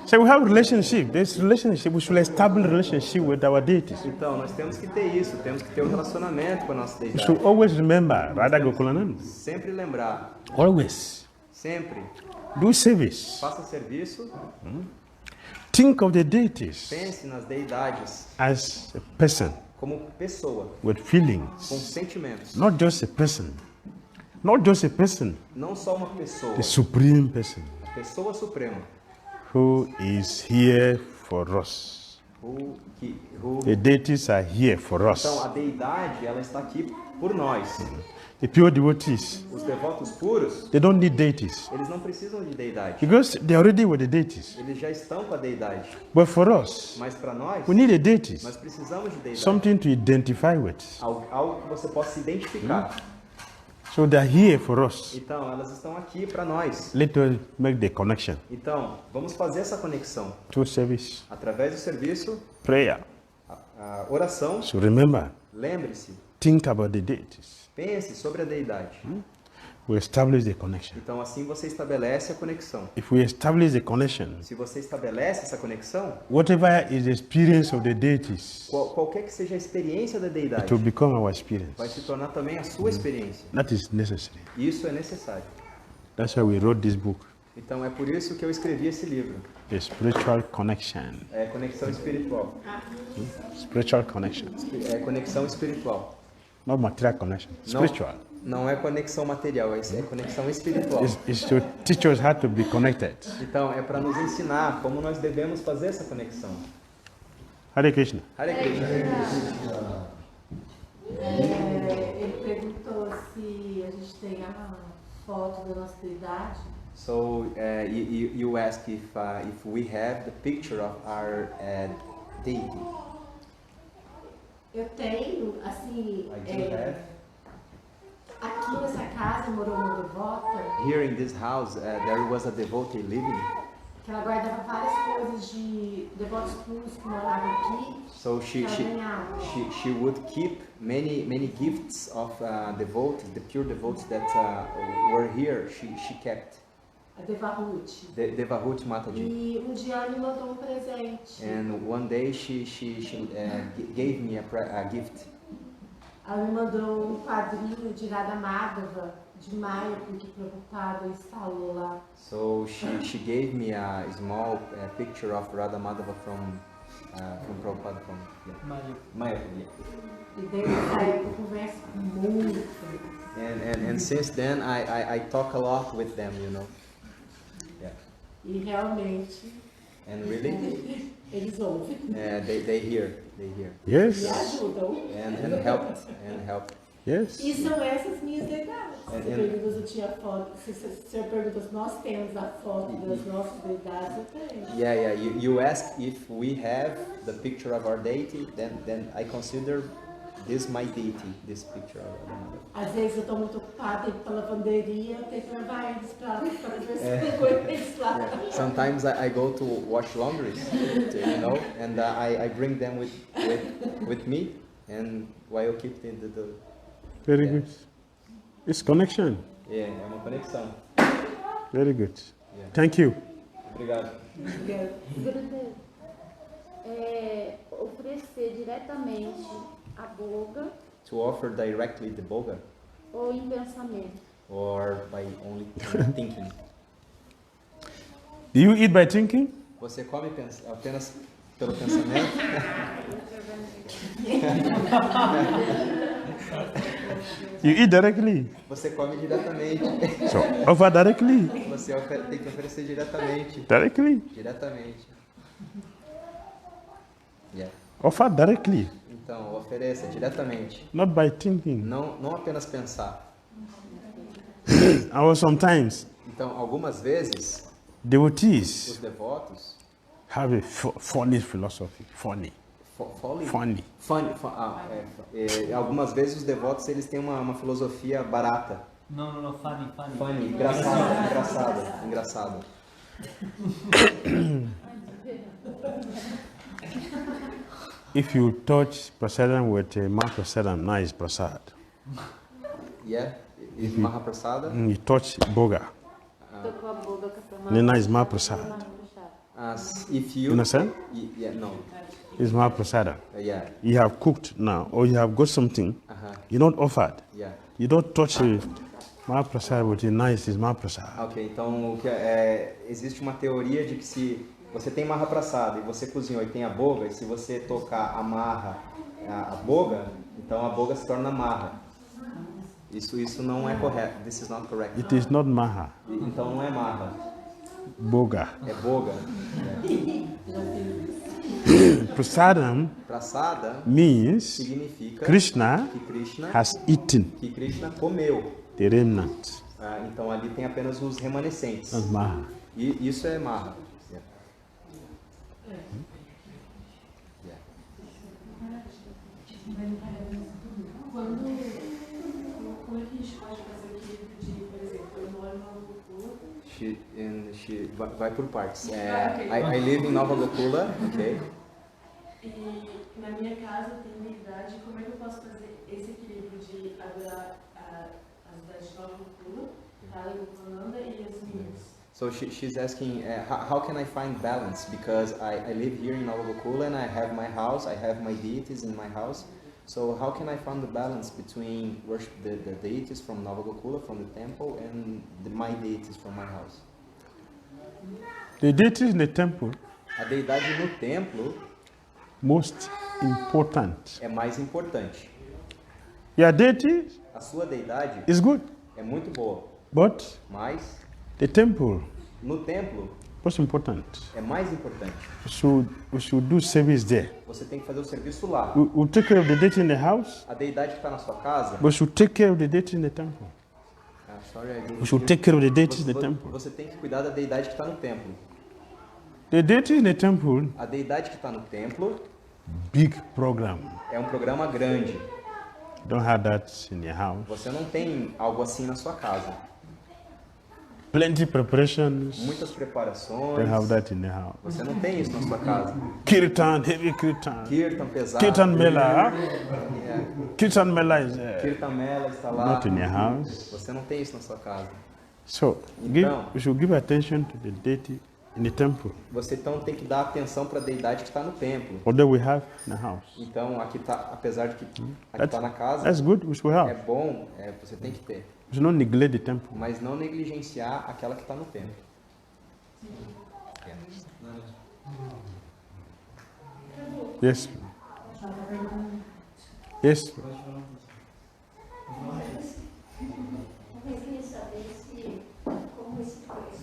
So we have relationship. This relationship, we should establish relationship with our deities. Então, nós temos que ter isso, temos que ter um relacionamento com a nossa We deidade. should always remember Radha Gokulananda. Sempre lembrar, Always. sempre, Do service. faça serviço, Think of the deities pense nas deidades as a person como pessoa, with com feelings. sentimentos. Not just a person. Not just a person. Não só uma pessoa, The supreme person pessoa suprema. who is here for us. The deities are here for us. Então, a deidade, ela está aqui por nós. The pure devotees, Os devotos puros, they don't need deities eles não precisam de deidade. because they're already with the deities. Eles já estão com a deidade. But for us, Mas para nós, we need a deities, nós precisamos de deidade. something to identify with. Algo que você possa se identificar. So they're here for us. Então, elas estão aqui para nós. Let us make the connection Então, vamos fazer essa conexão. to service, Através do serviço, prayer. a oração, So remember, lembre-se, think about the deities. pense sobre a deidade. We establish the connection. Então, assim você estabelece a conexão. If we establish the connection, Se você estabelece essa conexão, whatever is the experience of the deities, qualquer que seja a experiência da it deidade, will become our experience. vai se tornar também a sua experiência. That is necessary. Isso é necessário. That's why we wrote this book, Então, é por isso que eu escrevi esse livro. The Spiritual Connection. É Conexão Espiritual. Spiritual connection. É conexão espiritual. Not material connection. Não, Spiritual. não é conexão material, é conexão espiritual. It's to teach us how to be connected. Então, é para nos ensinar como nós devemos fazer essa conexão. Hare Krishna. Hare Krishna. Ele perguntou se a gente tem a foto da nossa deidade. So, you ask if we have the picture of our deity. Eu tenho, assim, I do have. aqui nessa casa morou uma devota Here in this house, there was a devotee living. que ela guardava várias coisas de devotos puros que moravam aqui. So she would keep many gifts of devotees, the pure devotees that were here. She kept. A Devahut. Devahut Mataji. E um dia ela me mandou um presente. And one day she gave me a gift. Ela me mandou um quadrinho de Dhira Damodara de Maia, porque Prabhupada instalou lá. So she gave me a small picture of Radha Madhava from Prabhupada, from Maya. E desde essa época eu converso muito. And since then I talk a lot with them, you know. Yeah. E realmente And really, eles ouvem. they hear. Yes. Me ajudam. And help. Yes. E são essas minhas deidades. Você And- pergunta se eu tinha foto. Se você pergunta se nós temos a foto das nossas deidades, eu tenho. Yeah. You ask if we have the picture of our deity, then I consider this my deity, this picture of Radha Madhava. Às vezes eu estou muito ocupada com a lavanderia, eu tenho que levar eles para ver se tem eles lá. Yeah. Sometimes I go to wash laundries, you know, and I bring them with me, and while keep the Very Yeah. good. It's connection. é uma conexão. Very good. Yeah. Thank you. Obrigado. Gurudev, oferecer diretamente a boga To offer directly the boga, ou em pensamento? or by only thinking. Do you eat by thinking? Você come apenas pelo pensamento? You eat directly. Você come diretamente. So offer directly. Você tem que oferecer diretamente. Directly. Diretamente. Yeah. Offer directly. Então, ofereça diretamente. Not by thinking. Não apenas pensar. Or sometimes Então, algumas vezes, os devotees devotos... have a funny philosophy. Funny. Algumas vezes os devotos eles têm uma filosofia barata. No, funny. Funny, engraçada. If you touch prasadam with Mahaprasadam, nice prasad. Yeah, is Mahaprasada. You touch boga, Tocou a boga com a then nice Mahaprasad. If you You understand? Yeah, no. It's Mahaprasada. Yeah. You have cooked now, or you have got something, you're not offered. Yeah. You don't touch Mahaprasad with a nice is Mahaprasad. Ok, então existe uma teoria de que se você tem Mahaprasada e você cozinhou e tem a boga, e se você tocar a marra, a boga, então a boga se torna marra. Isso não é correto. This is not correct. It is not Maha, Então não é marra, boga. é boga. Prasadam Prasada means significa Krishna que Krishna, has eaten comeu. the remnant. Então ali tem apenas os remanescentes. That's Maha. E isso é marra. Como é que a gente pode fazer o equilíbrio de, por exemplo, eu moro em Nova Gokula? Vai por partes. Ok. I live in Nova Gokula, ok? E na minha casa tem deidade, como é que eu posso fazer esse equilíbrio de adorar as deidades de Nova Gokula, Radha Gokulananda e as minhas? So she's asking, how can I find balance? Because I live here in Nova Gokula and I have my house, I have my deities in my house. So how can I find the balance between worship the deities from Nova Gokula, from the temple, and my deities from my house? The deities in the temple, A deidade no templo most important. é mais importante. Your deity A sua deidade is good, é muito boa, but mas the temple no templo most important. é mais importante. We should do service there. Você tem que fazer o serviço lá. We'll take care of the deity in the house, A deidade que está na sua casa. but we should take care of the deity in the temple. Sorry, I didn't We should hear. take care of the deities in the temple. Você tem que cuidar da deidade que está no templo. The deity in the temple, A deidade que está no templo big program. é um programa grande. Don't have that in your house. Você não tem algo assim na sua casa. Plenty preparations. Muitas preparações. Don't have that in the house. Você não tem isso na sua casa. Kirtan, heavy kirtan. Kirtan pesado. Kirtan Mela. É. Kirtan Mela is Kirtan Mela está lá. not in your house. Você não tem isso na sua casa. So we should give attention to the deity in the temple. Você então tem que dar atenção para a deidade que está no templo. Although we have in the house. Então aqui tá, apesar de que aqui está na casa, That's good, we should é have. bom, você tem que ter. We should not neglect the temple. Mas não negligenciar aquela que está no templo. Yes. Yes. Eu queria saber se, como esse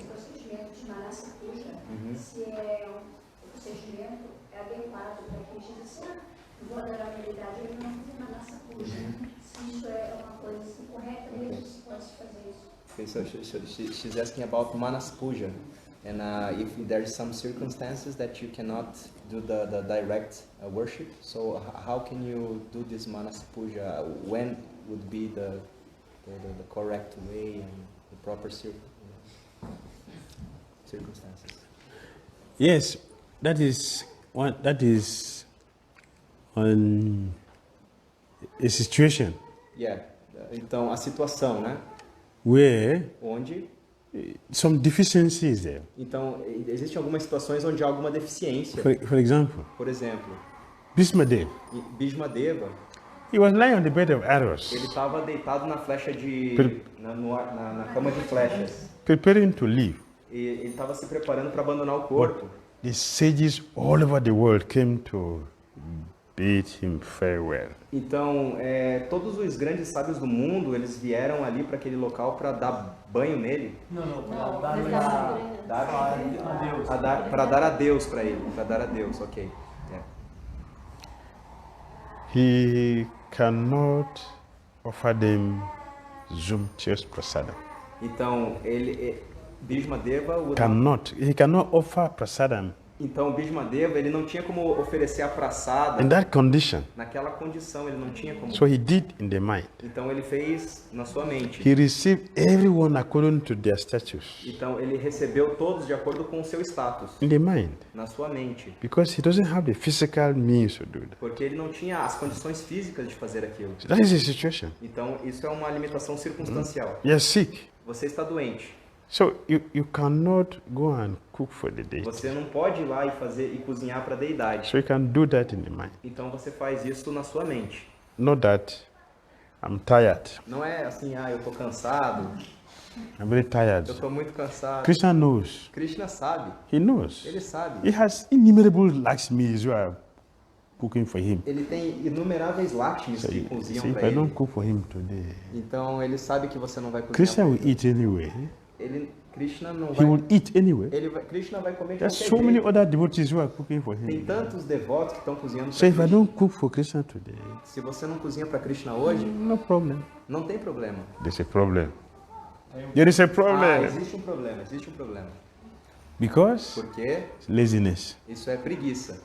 procedimento de Manasa Puja, se o procedimento é adequado para quem diz assim, vou adorar a realidade, ele não tem Manasa Puja. Se isso é uma coisa assim, correta mesmo, se pode fazer isso. Okay, so she's asking about Manas Puja, and if there is some circumstances that you cannot do the direct worship, so how can you do this Manas Puja? When would be the correct way and the proper circumstances? Yes, that is one. That is on a situation Yeah. Então a situação, né? where Onde some deficiencies there. então existem algumas situações onde há alguma deficiência. For example, Por exemplo, Bhismadeva, Bhishmadeva, he was lying on the bed of arrows, ele estava deitado na flecha de na cama de flechas. preparing to leave. E ele estava se preparando para abandonar o corpo. The sages all over the world came to bid him farewell. Então, todos os grandes sábios do mundo, eles vieram ali para aquele local para dar banho nele, Não, para dar para dar a Deus para ele, para dar a Deus, ok. Yeah. He cannot offer them Sumptuous prasadam. Então, Bhishmadeva He cannot offer prasadam Então o Bhishmadeva, ele não tinha como oferecer a praçada. In that condition. Naquela condição, ele não tinha como. So he did in the mind. Então ele fez na sua mente. He received everyone according to their status. Então ele recebeu todos de acordo com o seu status. In the mind. Na sua mente. Because he doesn't have the physical means to do that. Porque ele não tinha as condições físicas de fazer aquilo. So that is the situation. Então isso é uma limitação circunstancial. You are sick. Você está doente. So you cannot go and cook for the deity. Você não pode ir lá e cozinhar para a deidade. So you can do that in the mind. Então você faz isso na sua mente. Not that I'm tired. Não é assim, eu tô cansado. I'm very tired. Eu tô muito cansado. Krishna knows. Krishna sabe. He knows. Ele sabe. He has innumerable Lakshmis who are cooking for him. Ele tem inumeráveis Lakshmis que cozinham para I ele. don't cook for him today, Então ele sabe que você não vai cozinhar. Krishna will eat anyway. Krishna não He vai. will eat anyway. Krishna vai comer de There's qualquer so many jeito. other devotees who are cooking for Tem him. tantos devotos que estão cozinhando So para if I Krishna. don't cook for Krishna today, Se você não cozinha para Krishna hoje, no problem. não tem problema. There's a problem. There is a problem. Existe um problema, existe um problema. Because Porque laziness. isso é preguiça.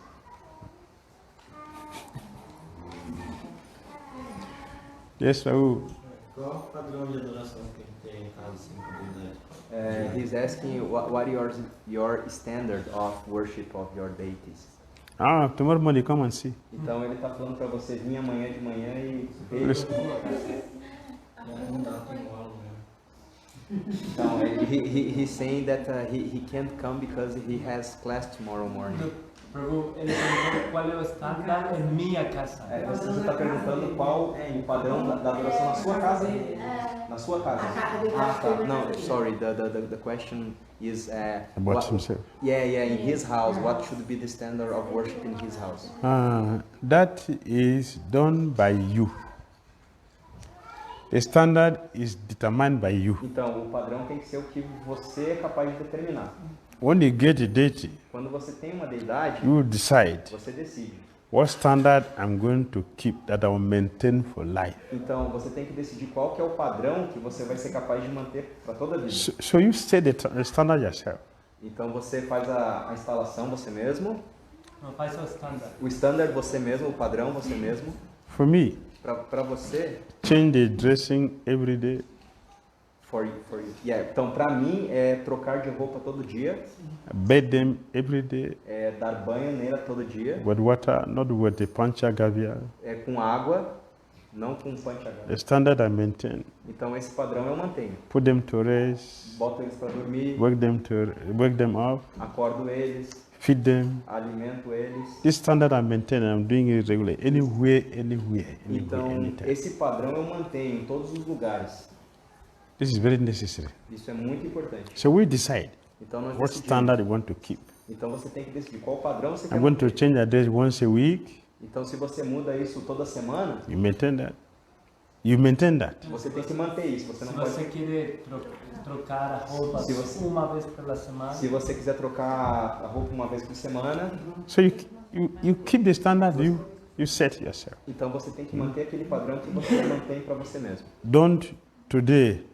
Yes, Raul. Qual o padrão de adoração que ele tem em casa assim, com a deidade? He's asking what your standard of worship of your deities. Tomorrow morning, come and see. Então ele está falando para você vir amanhã de manhã e ver. Não dá, tem aula mesmo. Então he's saying that he can't come because he has class tomorrow morning. Prabhu, ele perguntou qual é o estándar em minha casa. Você está perguntando qual é o padrão da adoração na sua casa? Na sua casa? Tá. No, sorry. The question is About himself. Yeah. In his house, what should be the standard of worship in his house? That is done by you. The standard is determined by you. Então, o padrão tem que ser o que você é capaz de determinar. When you get a deity, Quando você tem uma deidade, you decide você decide. what standard I'm going to keep that I will maintain for life. Então, você tem que decidir qual que é o padrão que você vai ser capaz de manter para toda a vida. So you set the standard yourself. Então, você faz a instalação você mesmo, Não faz o estándar. o standard você mesmo, o padrão você mesmo. For me, Para você, change the dressing every day. for you. Yeah. Então, para mim, é trocar de roupa todo dia, Bathe them every day é dar banho nela todo dia, with water, not with the panchagavya. com água, não com panchagara. The standard I maintain. Então, esse padrão eu mantenho. Put them to rest, Boto eles para dormir, wake them up, acordo eles, feed them. alimento eles. This standard I maintain, I'm doing it regularly, anywhere, Então, anytime. esse padrão eu mantenho em todos os lugares. This is very necessary. Isso é muito importante. So we decide Então, nós what decidimos. standard we want to keep. Então, você tem que decidir qual padrão você quer I'm going to manter. change the dress once a week. Então, se você muda isso toda semana, You maintain that. You maintain that. você tem que manter isso. Você não Se pode... você quer trocar a roupa Se você- uma vez pela semana, Se você quiser trocar a roupa uma vez por semana, So you keep the standard you set yourself. então você tem que manter aquele padrão que você mantém para você mesmo. Don't today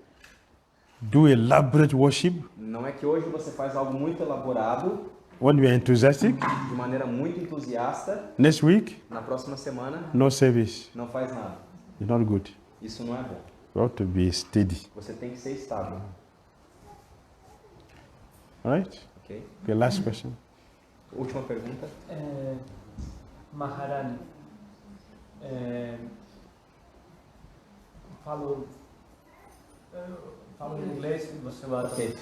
do elaborate worship Não é que hoje você faz algo muito elaborado, when you are enthusiastic. de maneira muito entusiasta, Next week, na próxima semana no service. não faz nada. It's not good. Isso não é bom. You have to be steady. Você tem que ser estável, All right? ok? Okay, last question. Última pergunta. Maharani, falo em inglês e você vai traduzir.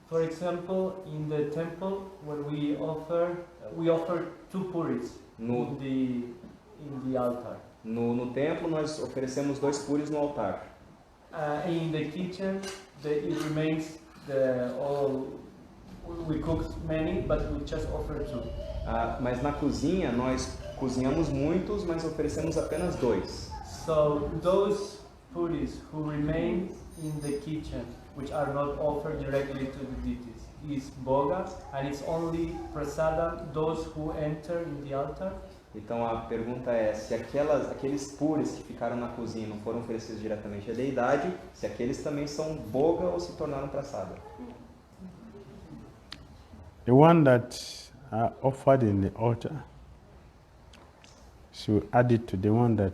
For example, in the temple, when we offer two puris No. in the altar. No templo, nós oferecemos 2 puris no altar. In the kitchen, it remains we cook many, but we just offer 2. Mas na cozinha, nós cozinhamos muitos, mas oferecemos apenas 2. So those puris who remain in the kitchen, which are not offered directly to the deities, is boga, and it's only prasadam those who enter in the altar. Então a pergunta é se aqueles puris que ficaram na cozinha não foram oferecidos diretamente à deidade, se aqueles também são boga ou se tornaram prasada. the one that are offered in the altar, she will add it to the one that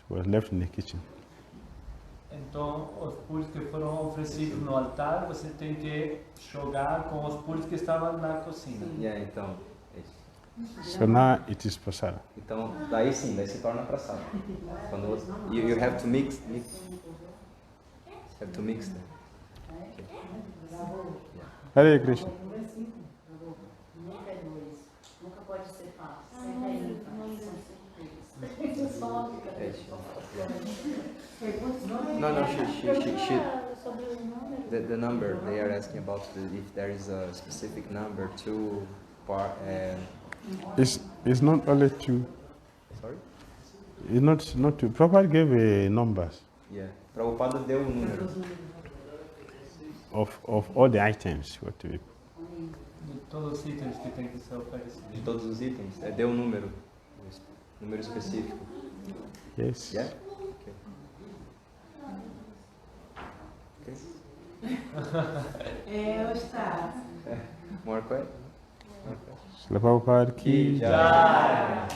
was left in the kitchen. Então, os puros que foram oferecidos no altar, você tem que jogar com os puros que estavam na cozinha. Yeah, então, é isso. So now it is prasada. Então, daí sim, daí se torna prasada. Quando você, you have to mix. Have to mix them. Hare Krishna. Nunca pode ser fácil. No, the number, they are asking about if there is a specific number, 2 part, It's not only two. sorry? It's not two. Prabhupada gave numbers Yeah. Prabhupada deu um número. of all the items. What to be. De todos os itens que tem que ser oferecidos. De todos os itens, deu um número específico. Yes. Yeah? Okay. Está. More questions? Srila Prabhupada ki Jai.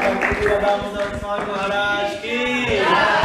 Bhakti Dhira Damodara Swami Maharaj ki